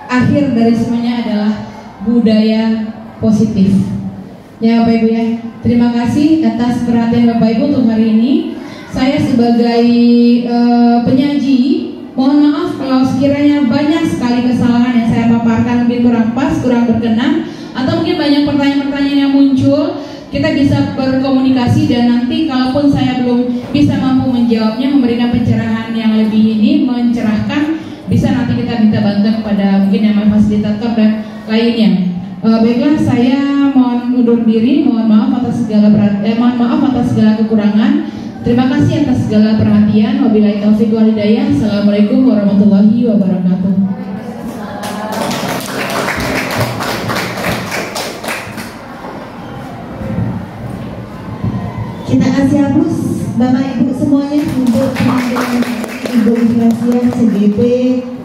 Speaker 2: akhir dari semuanya adalah budaya positif. Ya Bapak Ibu ya, terima kasih atas perhatian Bapak Ibu untuk hari ini. Saya sebagai penyaji, mohon maaf kalau sekiranya banyak sekali kesalahan yang saya paparkan mungkin kurang pas, kurang berkenan, atau mungkin banyak pertanyaan-pertanyaan yang muncul. Kita bisa berkomunikasi, dan nanti kalaupun saya belum bisa mampu menjawabnya, memberikan pencerahan yang lebih mencerahkan, bisa nanti kita minta bantuan kepada mungkin yang fasilitator dan lainnya. Baiklah, saya mohon undur diri, mohon maaf atas segala kekurangan. Terima kasih atas segala perhatian. Wabillahi taufiq wal hidayah. Assalamualaikum warahmatullahi wabarakatuh.
Speaker 1: Kita kasih hapus Bapak Ibu semuanya untuk penampilan Ibu Ikhlasiyah CGP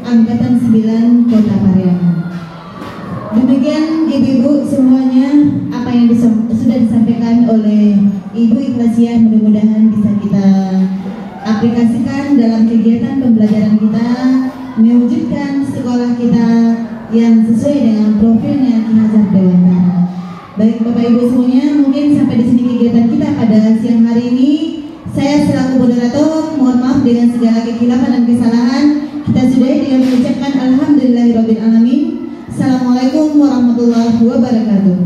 Speaker 1: Angkatan 9 Kota Pariaman. Demikian Ibu-ibu semuanya apa yang sudah disampaikan oleh Ibu Ikhlasiyah, mudah-mudahan bisa kita aplikasikan dalam kegiatan pembelajaran kita, mewujudkan sekolah kita yang sesuai dengan profilnya Ki Hajar Dewantara. Baik Bapak Ibu semuanya, mungkin sampai di sini kegiatan kita pada siang hari ini. Saya selaku moderator mohon maaf dengan segala kekhilafan dan kesalahan. Kita sudahi dengan mengucapkan alhamdulillahirabbil alamin. Assalamualaikum warahmatullahi wabarakatuh.